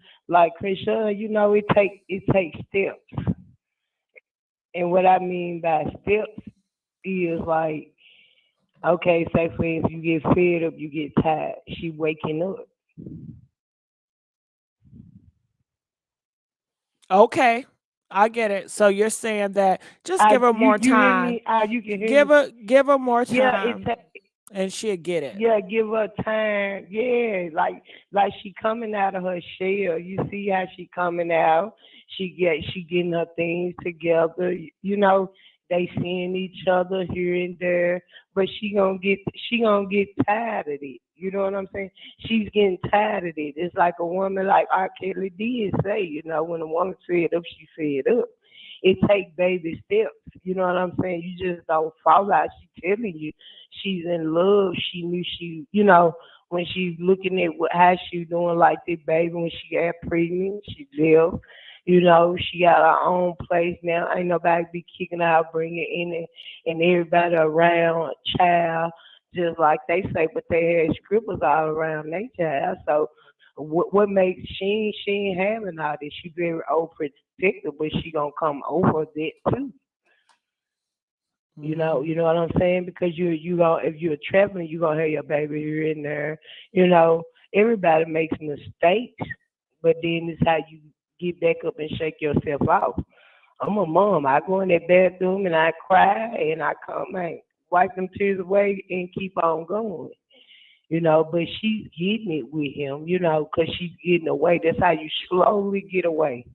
you know, it takes steps. And what I mean by steps is like, okay, say for instance, you get fed up, you get tired. She waking up. Okay, I get it. So you're saying that just give her more You hear time. me? You can hear me. Give her more Yeah, time, and she'll get it. yeah, give her time. Yeah, like she coming out of her shell. You see how she coming out. She getting her things together. You know, they seeing each other here and there, but she gonna get tired of it. You know what I'm saying? She's getting tired of it. It's like a woman, like R. Kelly did say. You know, when a woman's fed up, she fed up. It takes baby steps. You know what I'm saying? You just don't fall out. She telling you she's in love. She knew she, you know, when she's looking at how she doing like this baby when she got pregnant, she lived. You know, she got her own place now. Ain't nobody be kicking her out, bringing in and everybody around a child, just like they say, but they had scribbles all around their child. So what makes she ain't having all this? She very overprotective, but she gonna come over that too. You know what I'm saying? Because you go if you're traveling, you gonna have your baby here and there. You know, everybody makes mistakes, but then it's how you get back up and shake yourself off. I'm a mom. I go in that bathroom and I cry and I come and wipe them tears away and keep on going. You know, but she's getting it with him, you know, because she's getting away. That's how you slowly get away.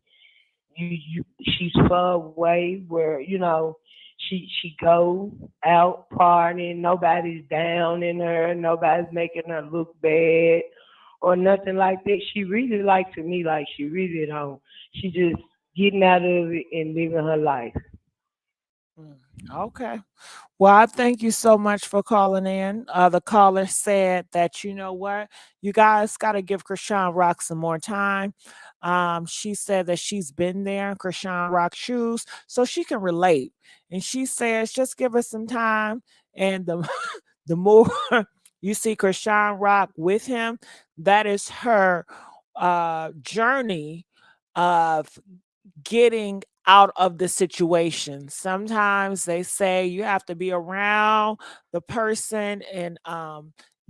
She's far away where, you know, she go out partying, nobody's down in her, nobody's making her look bad or nothing like that. She really like to me like she really don't. She just getting out of it and living her life. Okay. Well, I thank you so much for calling in. The caller said that, you know what, you guys got to give Chrisean Rock some more time. She said that she's been there in Chrisean Rock's shoes, so she can relate. And she says, just give us some time. And the more you see Chrisean Rock with him, that is her journey of getting out of the situation. Sometimes they say you have to be around the person and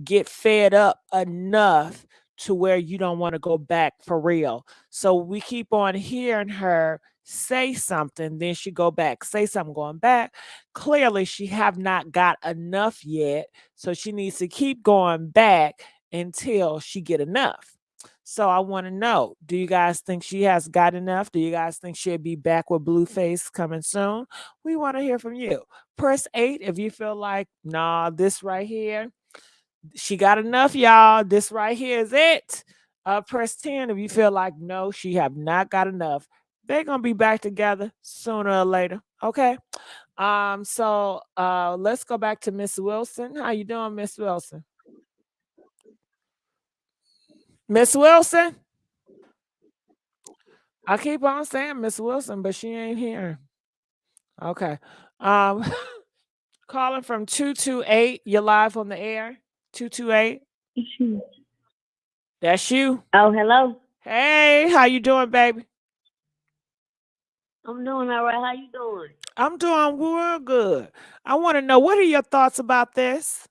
get fed up enough to where you don't want to go back for real. So we keep on hearing her say something, then she go back, say something, going back. Clearly she have not got enough yet, so she needs to keep going back until she get enough. So I want to know, do you guys think she has got enough? Do you guys think she'll be back with Blueface coming soon? We want to hear from you. Press 8 if you feel like, nah, this right here, she got enough, y'all. This right here is it. Press 10 if you feel like, no, she have not got enough. They're going to be back together sooner or later. Okay. So let's go back to Miss Wilson. How you doing, Miss Wilson? Miss Wilson? I keep on saying Miss Wilson, but she ain't here. Okay. Calling from 228. You're live on the air. 228. That's you. Oh, hello. Hey, how you doing, baby? I'm doing all right. How you doing? I'm doing real good. I want to know, what are your thoughts about this?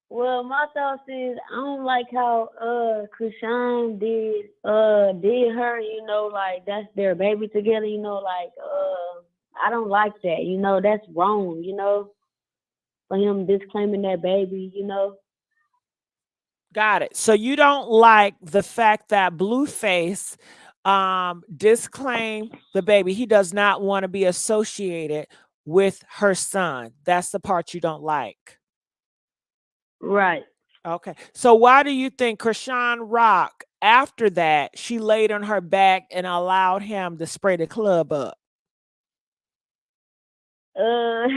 Well, my thoughts is I don't like how Chrisean did her, you know, like that's their baby together, you know, like I don't like that, you know, that's wrong, you know, for him disclaiming that baby, you know. Got it. So you don't like the fact that Blueface disclaimed the baby. He does not want to be associated with her son. That's the part you don't like. Right. Okay. So why do you think Chrisean Rock, after that, she laid on her back and allowed him to spray the club up? I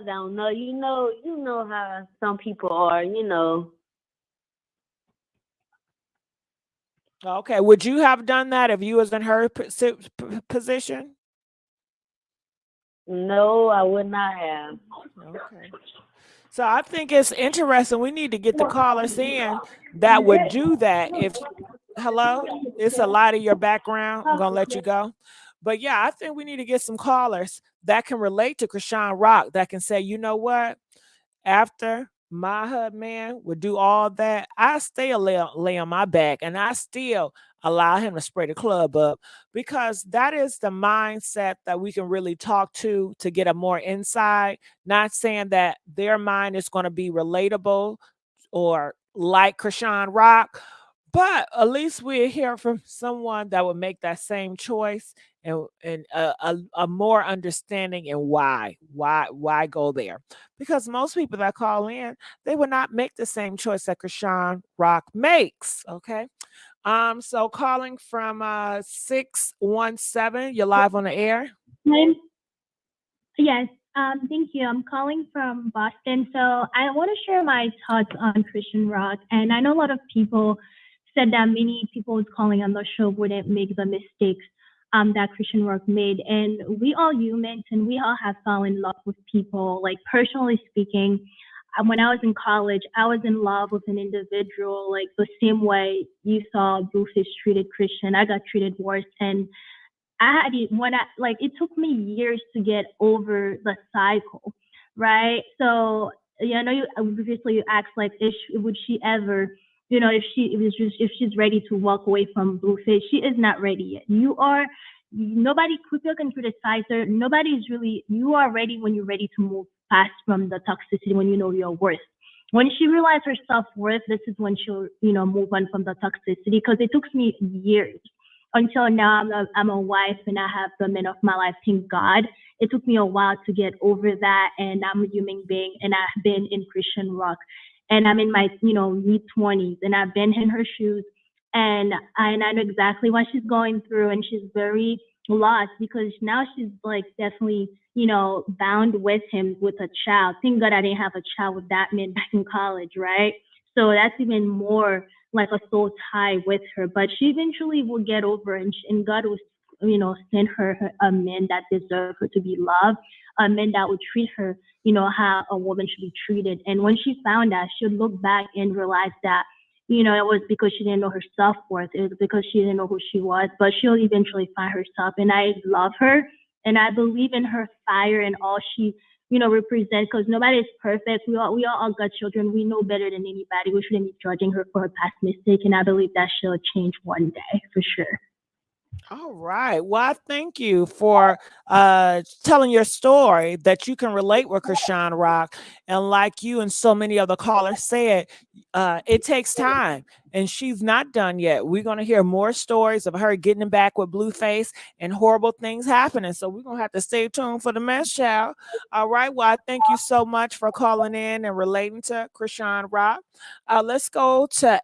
don't know. You know how some people are, Okay. Would you have done that if you was in her position? No, I would not have. Okay. So I think it's interesting. We need to get the callers in that would do that. Hello, it's a lot of your background. I'm gonna let you go. But yeah, I think we need to get some callers that can relate to Chrisean Rock, that can say, you know what? After my husband would do all that, I still lay on my back and I still allow him to spray the club up, because that is the mindset that we can really talk to get a more insight. Not saying that their mind is going to be relatable or like Chrisean Rock, but at least we hear from someone that would make that same choice, and a more understanding and why go there, because most people that call in, they would not make the same choice that Chrisean Rock makes. Okay. So calling from 617, you're live on the air. Yes, thank you. I'm calling from Boston. So I want to share my thoughts on Chrisean Rock. And I know a lot of people said that many people calling on the show wouldn't make the mistakes that Chrisean Rock made. And we all humans, and we all have fallen in love with people. Like, personally speaking, when I was in college, I was in love with an individual, like the same way you saw Blueface treated Chrisean. I got treated worse. And I had it when it took me years to get over the cycle, right? So I know you previously you asked like, would she ever, if she's ready to walk away from Blueface, she is not ready yet. Nobody, people can criticize her. Nobody is really. You are ready when you're ready to move past from the toxicity, when you know your worth. When she realized her self-worth, this is when she'll, move on from the toxicity, because it took me years until now. I'm a wife and I have the man of my life. Thank God. It took me a while to get over that, and I'm a human being, and I've been in Chrisean Rock, and I'm in my mid 20s, and I've been in her shoes, and I know exactly what she's going through, and she's very lost because now she's like definitely bound with him with a child. Thank God I didn't have a child with that man back in college, right? So that's even more like a soul tie with her. But she eventually will get over, and God will, send her a man that deserves her to be loved, a man that would treat her, how a woman should be treated. And when she found that, she'll look back and realize that, it was because she didn't know her self-worth. It was because she didn't know who she was. But she'll eventually find herself. And I love her, and I believe in her fire and all she represent, because nobody is perfect. We all got children. We know better than anybody. We shouldn't be judging her for her past mistake, and I believe that she'll change one day for sure. All right. Well, I thank you for telling your story, that you can relate with Chrisean Rock. And like you and so many other callers said, it takes time, and she's not done yet. We're going to hear more stories of her getting back with Blueface and horrible things happening. So we're going to have to stay tuned for the mess, child. All right. Well, I thank you so much for calling in and relating to Chrisean Rock. Let's go to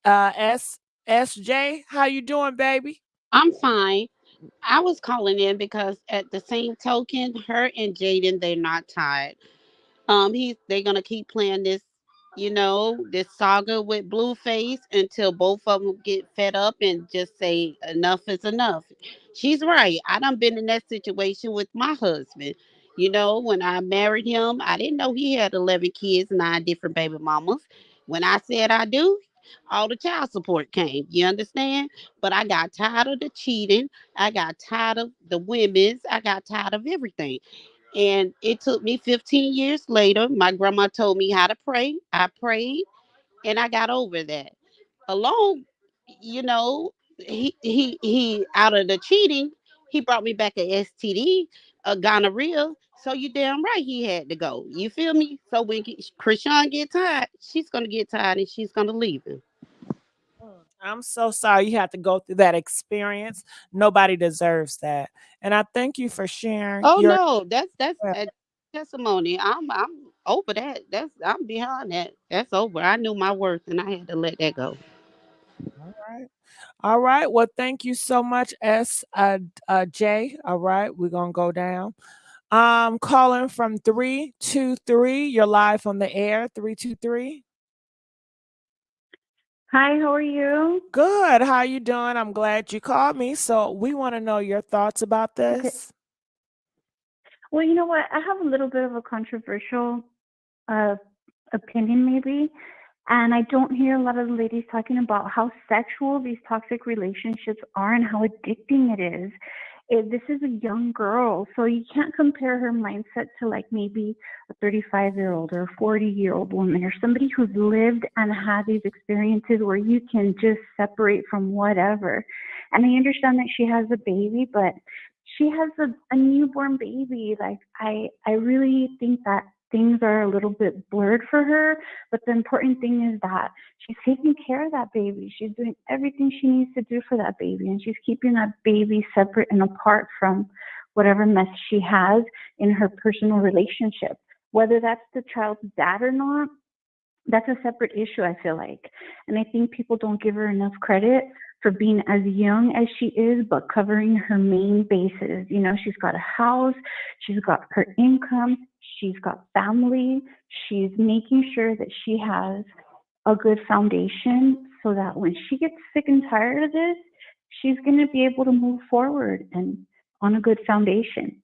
SJ. How you doing, baby? I'm fine. I was calling in because at the same token, her and Jaden, they're not tied. They're gonna keep playing this, this saga with Blueface until both of them get fed up and just say enough is enough. She's right. I done been in that situation with my husband. When I married him, I didn't know he had 11 kids, 9 different baby mamas. When I said I do, all the child support came. You understand? But I got tired of the cheating. I got tired of the women's. I got tired of everything. And it took me 15 years later. My grandma told me how to pray. I prayed and I got over that. Along, you know, he out of the cheating, he brought me back a STD, a gonorrhea. So you damn right he had to go. You feel me? So when Chrisean get tired, she's gonna get tired and she's gonna leave him. I'm so sorry you had to go through that experience. Nobody deserves that. And I thank you for sharing Oh your no, that's a testimony. I'm over that. I'm beyond that. That's over. I knew my worth and I had to let that go. All right. All right. Well, thank you so much, Jay. All right, we're gonna go down. Calling from 323. You're live on the air. 323. Hi, how are you? Good. How you doing? I'm glad you called me. So we want to know your thoughts about this. Okay. Well, you know what? I have a little bit of a controversial opinion, maybe. And I don't hear a lot of the ladies talking about how sexual these toxic relationships are and how addicting it is. This is a young girl, so you can't compare her mindset to like maybe a 35-year-old or a 40-year-old woman or somebody who's lived and had these experiences where you can just separate from whatever. And I understand that she has a baby, but she has a newborn baby. Like I really think that things are a little bit blurred for her, but the important thing is that she's taking care of that baby. She's doing everything she needs to do for that baby, and she's keeping that baby separate and apart from whatever mess she has in her personal relationship. Whether that's the child's dad or not, that's a separate issue, I feel like. And I think people don't give her enough credit for being as young as she is, but covering her main bases. You know, she's got a house, she's got her income, she's got family, she's making sure that she has a good foundation so that when she gets sick and tired of this, she's going to be able to move forward and on a good foundation.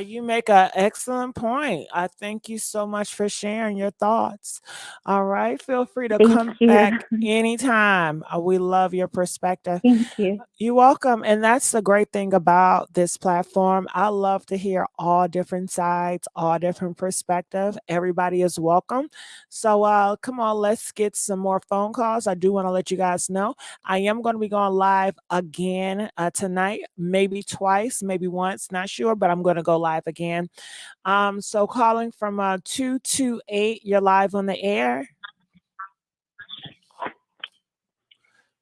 You make an excellent point. I thank you so much for sharing your thoughts. All right. Feel free to come back anytime. We love your perspective. Thank you. You're welcome. And that's the great thing about this platform. I love to hear all different sides, all different perspectives. Everybody is welcome. So come on, let's get some more phone calls. I do want to let you guys know I am going to be going live again tonight, maybe twice, maybe once, not sure, but I'm going to go live again. So calling from 228, you're live on the air.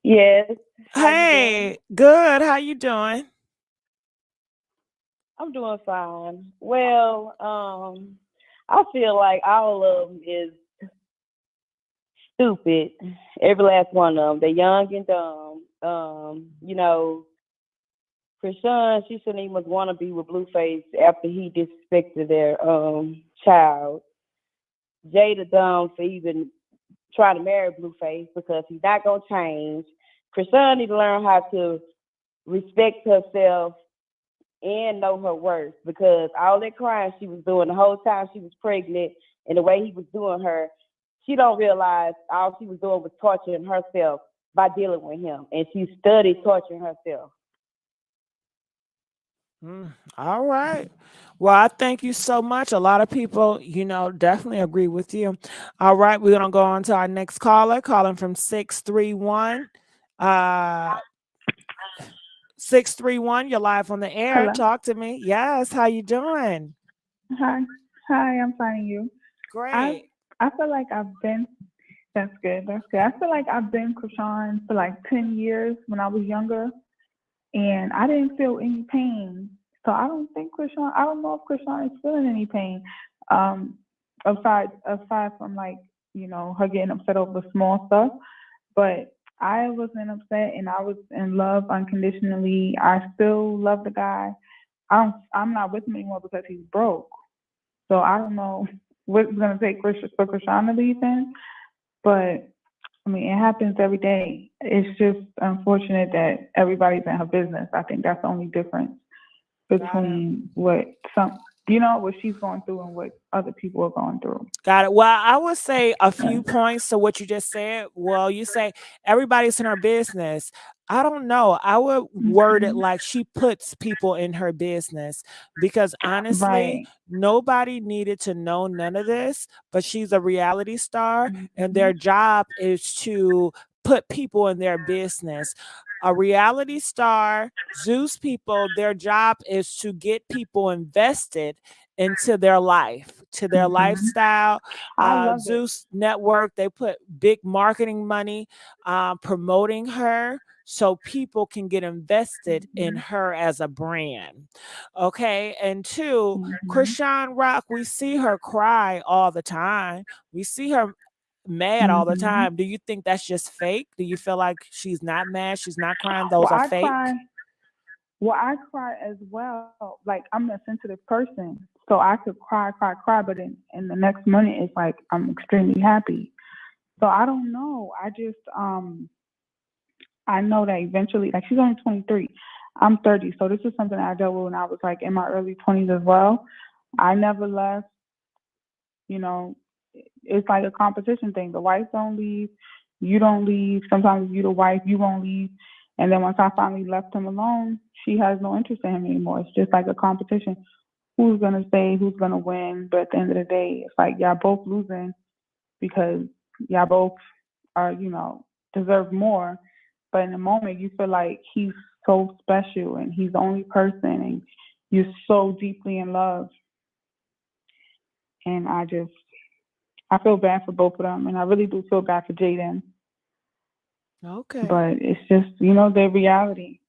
Yes. Hey, good. How you doing? I'm doing fine. Well, I feel like all of them is stupid. Every last one of them. They're young and dumb. You know, Chrisean, she shouldn't even want to be with Blueface after he disrespected their child. Jada dumb for even trying to marry Blueface because he's not gonna change. Chrisean need to learn how to respect herself and know her worth, because all that crying she was doing the whole time she was pregnant and the way he was doing her, she don't realize all she was doing was torturing herself by dealing with him, and she studied torturing herself. All right. Well, I thank you so much. A lot of people, definitely agree with you. All right. We're going to go on to our next caller, calling from 631. 631, you're live on the air. Hello. Talk to me. Yes. How you doing? Hi, I'm finding you. Great. I feel like that's good. I feel like I've been Chrisean for like 10 years when I was younger, and I didn't feel any pain. So I don't know if Chrisean is feeling any pain, aside from like, her getting upset over small stuff. But I wasn't upset, and I was in love unconditionally. I still love the guy. I'm not with him anymore because he's broke. So I don't know what's going to take for Chrisean to leave him. But, I mean, it happens every day. It's just unfortunate that everybody's in her business. I think that's the only difference between what she's going through and what other people are going through. Got it. Well, I would say a few points to what you just said. Well, you say everybody's in her business. I don't know. I would word it like she puts people in her business, because honestly, nobody needed to know none of this, but she's a reality star and their job is to put people in their business. A reality star, Zeus people, their job is to get people invested into their life, to their lifestyle. I love it. Zeus Network, they put big marketing money promoting her so people can get invested in her as a brand. Okay. And two, Chrisean Rock, we see her cry all the time. We see her mad all the time. Do you think that's just fake? Do you feel like she's not mad? She's not crying? Those are fake? I cry as well. Like, I'm a sensitive person, so I could cry, but in the next minute, it's like I'm extremely happy. So I don't know. I just I know that eventually, like, she's only 23. I'm 30, so this is something I dealt with when I was like in my early 20s as well. I never left. You know, it's like a competition thing. The wife don't leave, you don't leave. Sometimes you the wife, you won't leave. And then once I finally left him alone, she has no interest in him anymore. It's just like a competition. Who's gonna stay? Who's gonna win? But at the end of the day, it's like y'all both losing because y'all both are, deserve more. But in the moment, you feel like he's so special and he's the only person, and you're so deeply in love. And I feel bad for both of them, and I really do feel bad for Jaden. Okay. But it's just, their reality.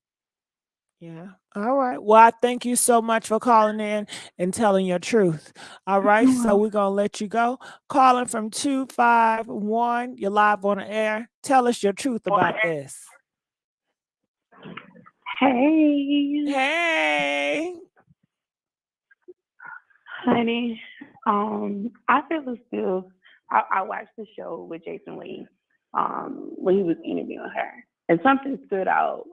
Yeah. All right. Well, I thank you so much for calling in and telling your truth. All right. So we're going to let you go. Calling from 251. You're live on the air. Tell us your truth about this. Hey. Hey. Honey, I feel as if I watched the show with Jason Lee when he was interviewing her, and something stood out.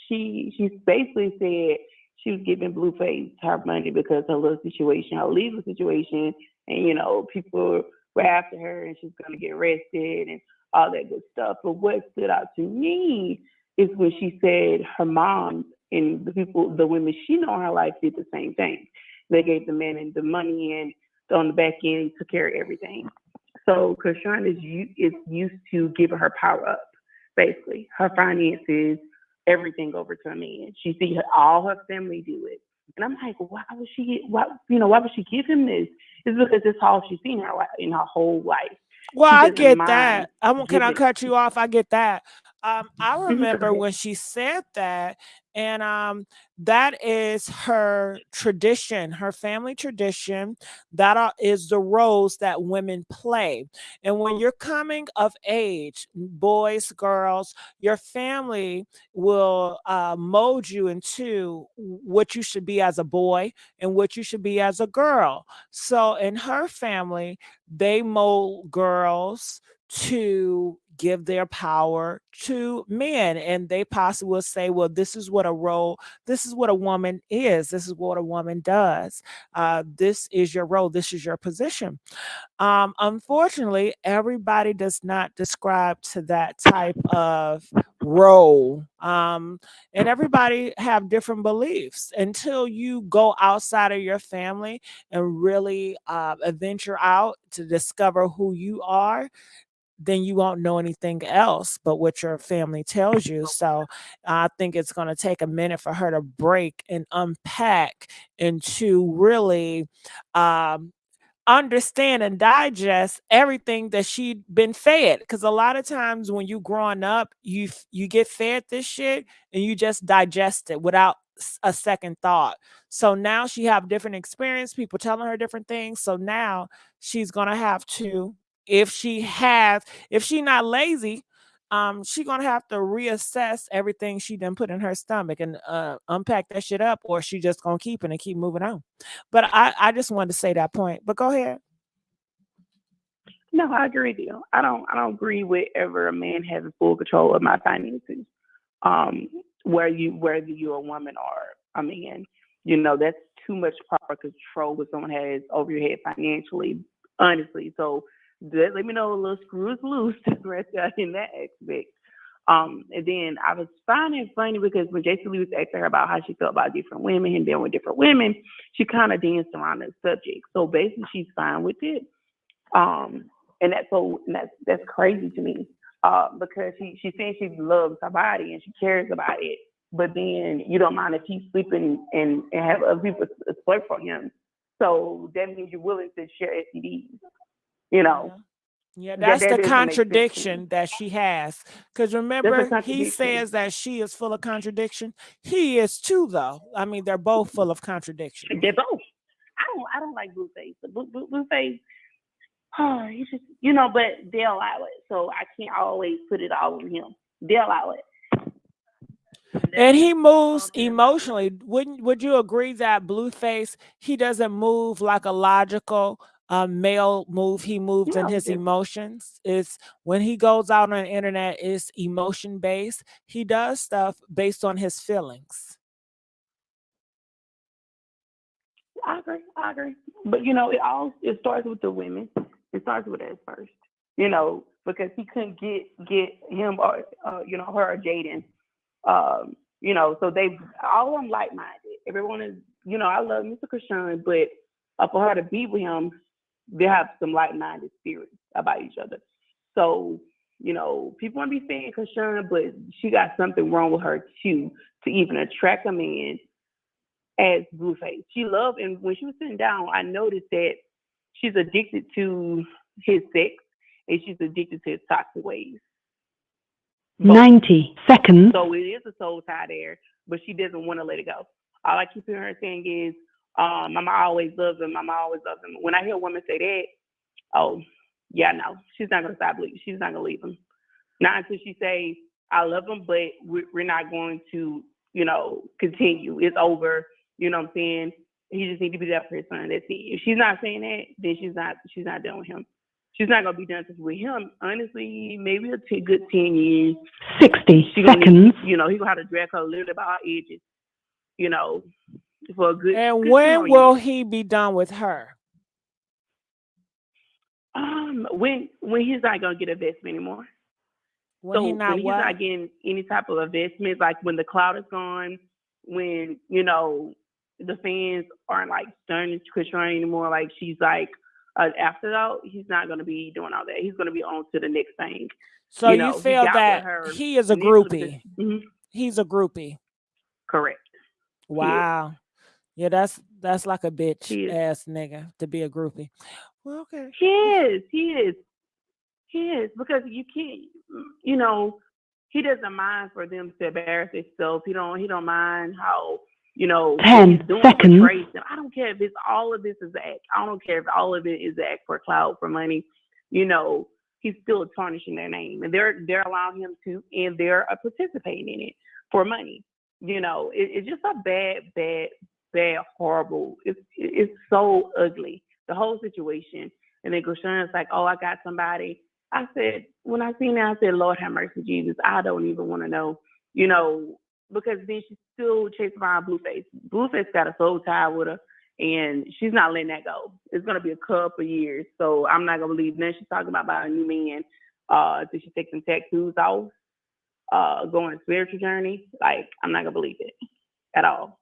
She basically said she was giving Blueface her money because her little situation, her legal situation, and people were after her and she's gonna get arrested and all that good stuff. But what stood out to me is when she said her mom and the women she know in her life did the same thing. They gave the man the money, and on the back end, he took care of everything. So Chrisean is used to giving her power up, basically. Her finances, everything over to a man. She see all her family do it. And I'm like, why would she give him this? It's because it's all she's seen in her whole life. Well, I get that. Can I cut you off? I get that. I remember when she said that, and that is her tradition, her family tradition. That is the roles that women play. And when you're coming of age, boys, girls, your family will mold you into what you should be as a boy and what you should be as a girl. So in her family, they mold girls to give their power to men, and they possibly will say, well, this is what a role, this is what a woman is, this is what a woman does, this is your role, this is your position. Unfortunately, everybody does not describe to that type of role, and everybody have different beliefs. Until you go outside of your family and really venture out to discover who you are, then you won't know anything else but what your family tells you. So I think it's going to take a minute for her to break and unpack and to really understand and digest everything that she'd been fed. Because a lot of times when you growing up, you get fed this shit and you just digest it without a second thought. So now she have different experience, people telling her different things. So now she's gonna have to, if she not lazy, she gonna have to reassess everything she done put in her stomach and unpack that shit up, or she just gonna keep it and keep moving on. But I just wanted to say that point. But go ahead. No, I agree with you. I don't agree with ever a man having full control of my finances. Whether you're a woman or a man, that's too much proper control when someone has over your head financially, honestly. So let me know a little screw is loose right there in that aspect. And then I was finding it funny because when Jason Lee was asking her about how she felt about different women and being with different women, she kind of danced around the subject. So basically, she's fine with it. And that's crazy to me because she's saying she loves her body and she cares about it. But then you don't mind if he's sleeping and have other people exploit for him. So that means you're willing to share STDs. You know. Yeah, that's the doesn't make sense to me. contradiction that she has. Because remember, he says that she is full of contradiction. He is too, though. I mean, they're both full of contradiction. They're both. I don't like Blueface. Blueface, he's just, you know, but they allow it. So I can't always put it all on him. They allow it. And he moves emotionally. Would you agree that Blueface, he doesn't move like a logical male move? He moves in his emotions. It's when he goes out on the internet, it's emotion based. He does stuff based on his feelings. I agree. But you know, it starts with the women. It starts with us first. You know, because he couldn't get him or you know, her or Jaden. You know, so they all of them like-minded. Everyone is, you know, I love Mr. Chrisean, but for her to be with him, they have some like-minded spirits about each other. So, you know, people want to be saying Chrisean, but she got something wrong with her too to even attract a man as Blueface. She loved, and when she was sitting down, I noticed that she's addicted to his sex and she's addicted to his toxic ways. 90 seconds. So it is a soul tie there, but she doesn't want to let it go. All I keep hearing her saying is, Mama always loves him. Mama always loves him. When I hear a woman say that, oh, yeah, no, she's not going to stop leaving. She's not going to leave him. Not until she says, I love him, but we're not going to, you know, continue. It's over. You know what I'm saying? He just needs to be there for his son. That's it. If she's not saying that, then she's not done with him. She's not gonna be done with him. Honestly, maybe a good 10 years. 60 seconds. You know, he's gonna have to drag her a little bit by her edges. You know, for a good. And good when will he be done with her? When he's not gonna get investment anymore. When he's not getting any type of investment, like when the cloud is gone, when you know the fans aren't like starting to Chrisean anymore, like she's like. After that, he's not going to be doing all that. He's going to be on to the next thing. So you feel that he is a groupie. He's a groupie. Correct. Wow. Yeah, that's like a bitch ass nigga to be a groupie. Well, okay. He is because you can't. You know, he doesn't mind for them to embarrass themselves. He don't mind how. You know, 10 seconds. I don't care if it's all of this is act. I don't care if all of it is act for clout, for money. You know, he's still tarnishing their name, and they're allowing him to, and they're participating in it for money. You know, it's just a bad, horrible. It's so ugly, the whole situation. And then Chrisean's like, oh, I got somebody. I said, when I seen that, I said, Lord have mercy, Jesus. I don't even want to know. You know. Because then she's still chasing behind Blueface. Blueface got a soul tie with her, and she's not letting that go. It's going to be a couple of years, so I'm not going to believe. Then she's talking about a new man. Did she take some tattoos off? Going on a spiritual journey? Like, I'm not going to believe it at all.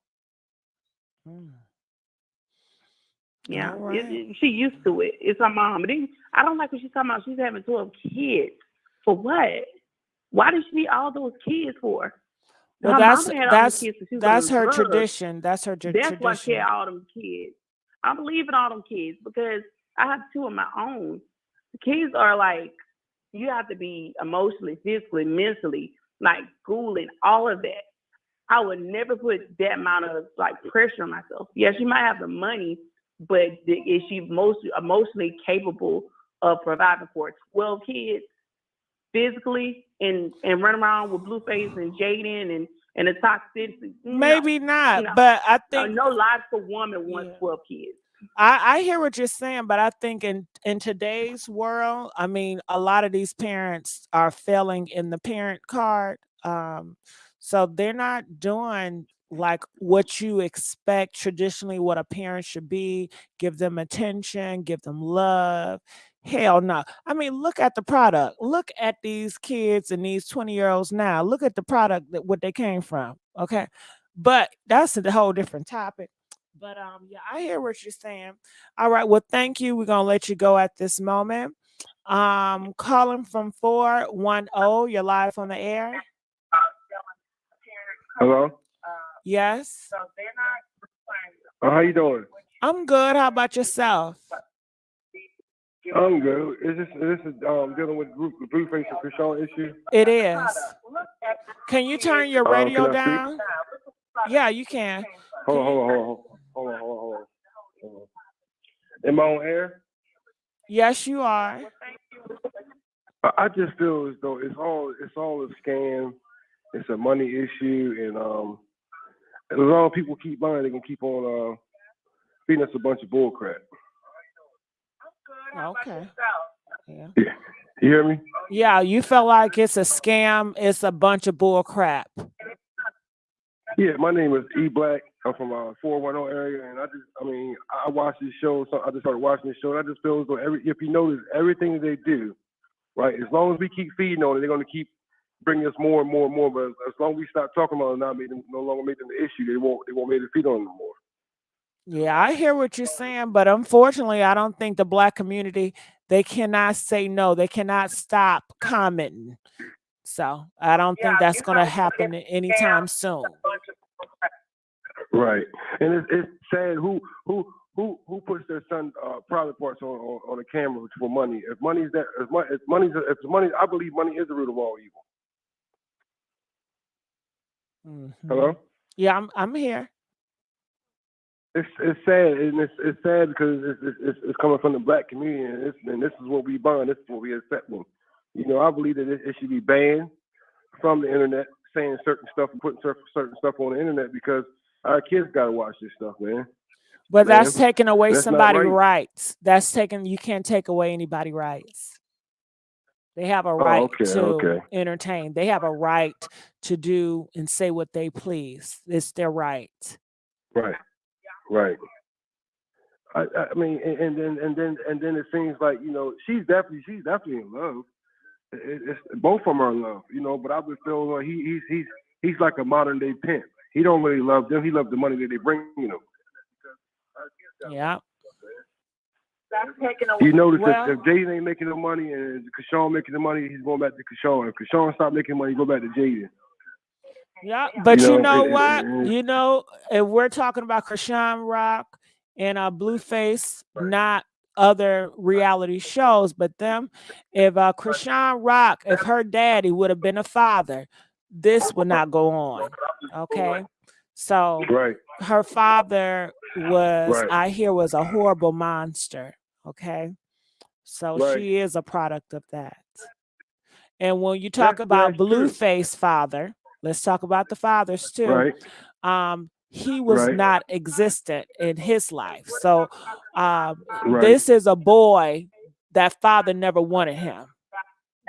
Yeah, right. She used to it. It's her mom. But then, I don't like what she's talking about. She's having 12 kids. For what? Why did she need all those kids for? Well, that's her tradition. That's her tradition. That's why she had all them kids. I believe in all them kids because I have two of my own. The kids are like, you have to be emotionally, physically, mentally, like schooling, all of that. I would never put that amount of like pressure on myself. Yeah, she might have the money, but is she emotionally capable of providing for 12 kids? Physically and run around with Blueface and Jaden and the toxicity. Maybe not, but I think no logical woman wants 12 kids. I hear what you're saying, but I think in today's world, I mean, a lot of these parents are failing in the parent card. So they're not doing like what you expect traditionally, what a parent should be, give them attention, give them love. Hell no. I mean, look at the product. Look at these kids and these 20-year-olds now. Look at the product what they came from. Okay. But that's a whole different topic. But yeah, I hear what you're saying. All right. Well, thank you. We're gonna let you go at this moment. Calling from 410. You're live on the air. Hello? Yes. How you doing? I'm good. How about yourself? I'm good. This is dealing with the Blueface and Chrisean issue. It is. Can you turn your radio can I speak? down? Yeah, you can. Hold on. Am I on air? Yes, you are. I just feel as though it's all a scam. It's a money issue, and as long as people keep buying, they can keep on feeding us a bunch of bull crap. Okay. Yeah. You hear me? Yeah, you feel like it's a scam. It's a bunch of bull crap. Yeah, my name is E Black. I'm from 410 area, and I watch this show. So I just started watching this show, and I just feel as though if you notice everything they do, right? As long as we keep feeding on it, they're going to keep bringing us more and more and more. But as long as we stop talking about it, no longer make them the issue, they won't be able to feed on it no more. Yeah, I hear what you're saying, but unfortunately, I don't think the Black community, they cannot say no. They cannot stop commenting. So I don't think that's going to happen anytime soon. Right, and it's sad who puts their son private parts on a camera for money. If money, I believe money is the root of all evil. Mm-hmm. Hello? Yeah, I'm here. It's sad, and it's sad because it's coming from the Black community, and this is what we buying. This is what we accepting. You know, I believe that it should be banned from the internet, saying certain stuff and putting certain stuff on the internet because our kids got to watch this stuff, man. But that's taking away somebody's right. rights. You can't take away anybody's rights. They have a right to entertain. They have a right to do and say what they please. It's their right. Right. I mean, and then it seems like, you know, she's definitely in love. Both of them are in love, you know. But I would feel like he's like a modern day pimp. He don't really love them. He loves the money that they bring, you know. Yeah. You notice if Jaden ain't making the money and Chrisean making the money, he's going back to Chrisean. If Chrisean stop making money, go back to Jaden. Yeah, but you know what? You know, if we're talking about Chrisean Rock and Blueface, not other reality shows, but them, if Chrisean Rock, if her daddy would have been a father, this would not go on. Okay. So her father was, I hear, was a horrible monster. Okay. So she is a product of that. And when you talk about Blueface father, let's talk about the fathers too. He was not existent in his life. So this is a boy that father never wanted him.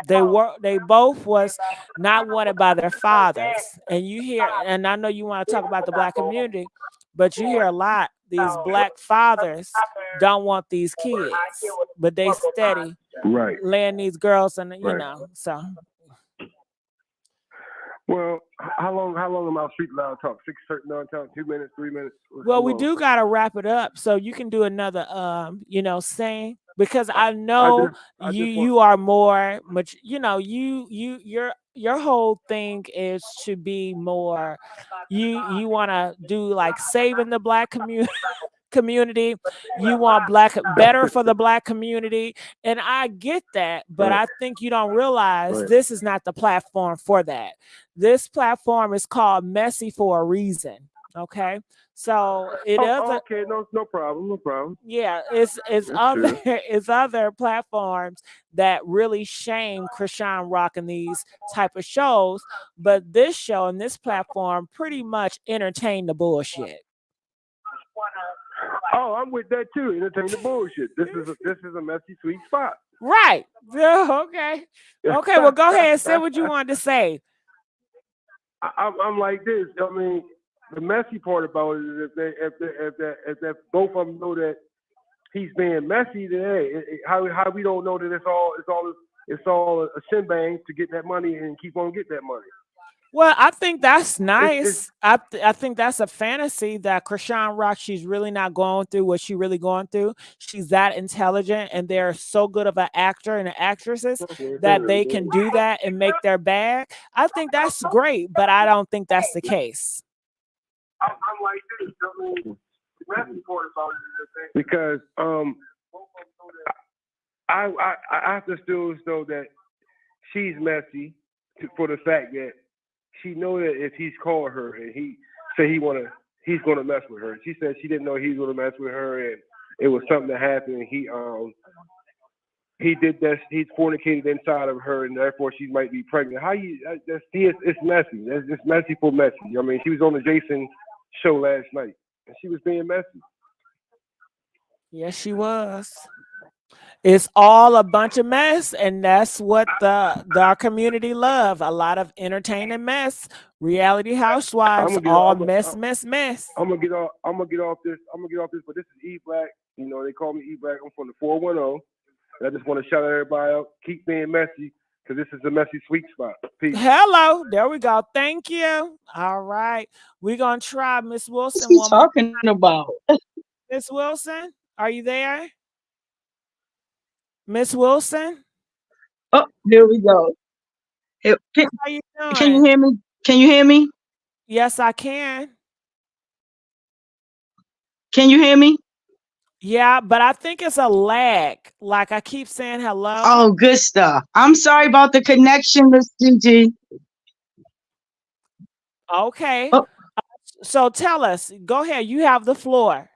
They both was not wanted by their fathers. And you hear, and I know you want to talk about the Black community, but you hear a lot, these Black fathers don't want these kids, but they steady laying these girls, and you know, so. Well, how long am I street loud talk? 6 certain talk, 2 minutes, 3 minutes? Well, we do gotta wrap it up, so you can do another you know, saying, because I know you are more much, you know, your whole thing is to be more, you want to do like saving the Black community. You want better for the Black community, and I get that, but I think you don't realize this is not the platform for that. This platform is called Messy for a reason. Okay, so okay, no problem. Yeah, it's other it's other platforms that really shame Chrisean Rock and these type of shows, but this show and this platform pretty much entertain the bullshit. Oh, I'm with that too. Entertain the bullshit. This is a messy sweet spot. Right. Okay. Okay. Well, go ahead and say what you wanted to say. I'm like this. I mean, the messy part about it is if both of them know that he's being messy, then hey, how we don't know that it's all a shin bang to get that money and keep on getting that money. Well, I think that's nice. I think that's a fantasy that Chrisean Rock, she's really not going through what she's really going through. She's that intelligent, and they're so good of an actor and an actresses that they can do that and make their bag. I think that's great, but I don't think that's the case. I'm like this. I mean, Because I have to still know that she's messy for the fact that she know that if he's called her and he say he's gonna mess with her. She said she didn't know he was gonna mess with her, and it was something that happened. And he did that. He's fornicated inside of her, and therefore she might be pregnant. It's messy. It's messy for messy. I mean, she was on the Jason show last night, and she was being messy. Yes, she was. It's all a bunch of mess, and that's what our community love. A lot of entertaining mess. Reality housewives, all mess. I'm gonna get off this. But this is E Black. You know, they call me E Black. I'm from the 410. And I just want to shout everybody out. Keep being messy, because this is the Messy Sweet Spot. Peace. Hello. There we go. Thank you. All right. We're gonna try Miss Wilson. What's he talking about? Miss Wilson, are you there? Miss Wilson? Oh, here we go. How you doing? Can you hear me? Can you hear me? Yes, I can. Can you hear me? Yeah, but I think it's a lag. Like I keep saying hello. Oh, good stuff. I'm sorry about the connection, Miss Gigi. Okay. Oh. So tell us. Go ahead. You have the floor.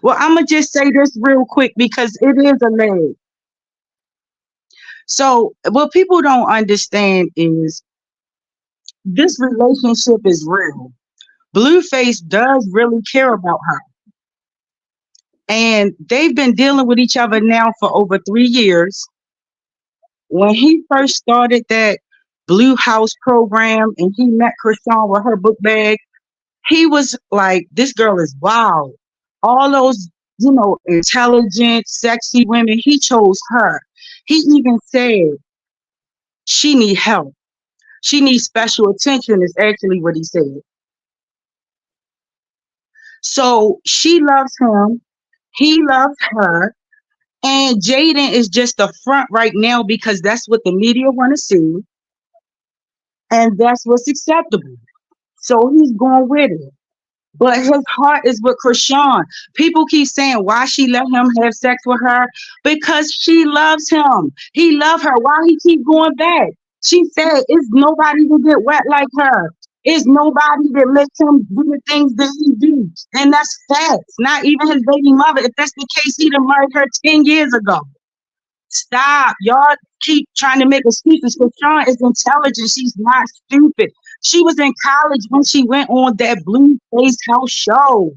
Well, I'm going to just say this real quick because it is a lag. So what people don't understand is this relationship is real. Blueface does really care about her. And they've been dealing with each other now for over 3 years. When he first started that Blue House program and he met Chrisean with her book bag, he was like, this girl is wild. All those, intelligent, sexy women, he chose her. He even said, she need help. She needs special attention is actually what he said. So she loves him. He loves her. And Jaden is just the front right now because that's what the media want to see. And that's what's acceptable. So he's going with it. But his heart is with Chrisean. People keep saying why she let him have sex with her. Because she loves him. He loves her. Why he keep going back? She said, it's nobody to get wet like her. It's nobody that makes him do the things that he do. And that's facts. Not even his baby mother. If that's the case, he'd have married her 10 years ago. Stop. Y'all keep trying to make excuses. Chrisean is intelligent. She's not stupid. She was in college when she went on that Blueface house show.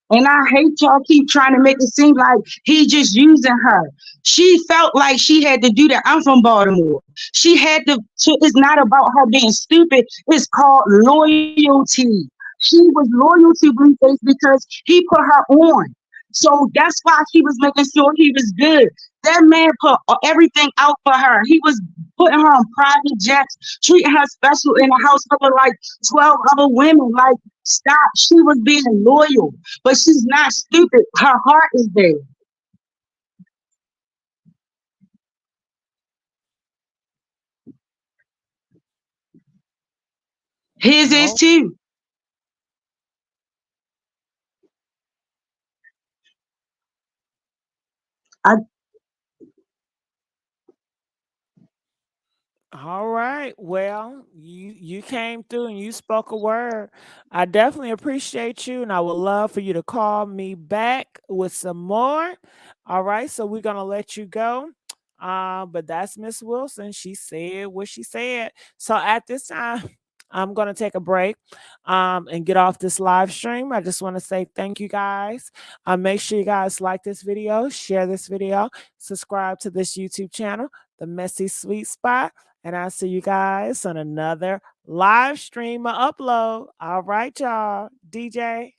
And I hate y'all keep trying to make it seem like he just using her. She felt like she had to do that. I'm from Baltimore. She had to, it's not about her being stupid. It's called loyalty. She was loyal to Blueface because he put her on. So that's why she was making sure he was good. That man put everything out for her. He was putting her on private jets, treating her special in a house full of like 12 other women. Like, stop. She was being loyal, but she's not stupid. Her heart is there. His is too. All right. Well, you came through and you spoke a word. I definitely appreciate you, and I would love for you to call me back with some more. All right. So we're gonna let you go. But that's Miss Wilson. She said what she said. So at this time, I'm gonna take a break and get off this live stream. I just want to say thank you guys. Make sure you guys like this video, share this video, subscribe to this YouTube channel, The Messy Sweet Spot. And I'll see you guys on another live stream or upload. All right, y'all. DJ.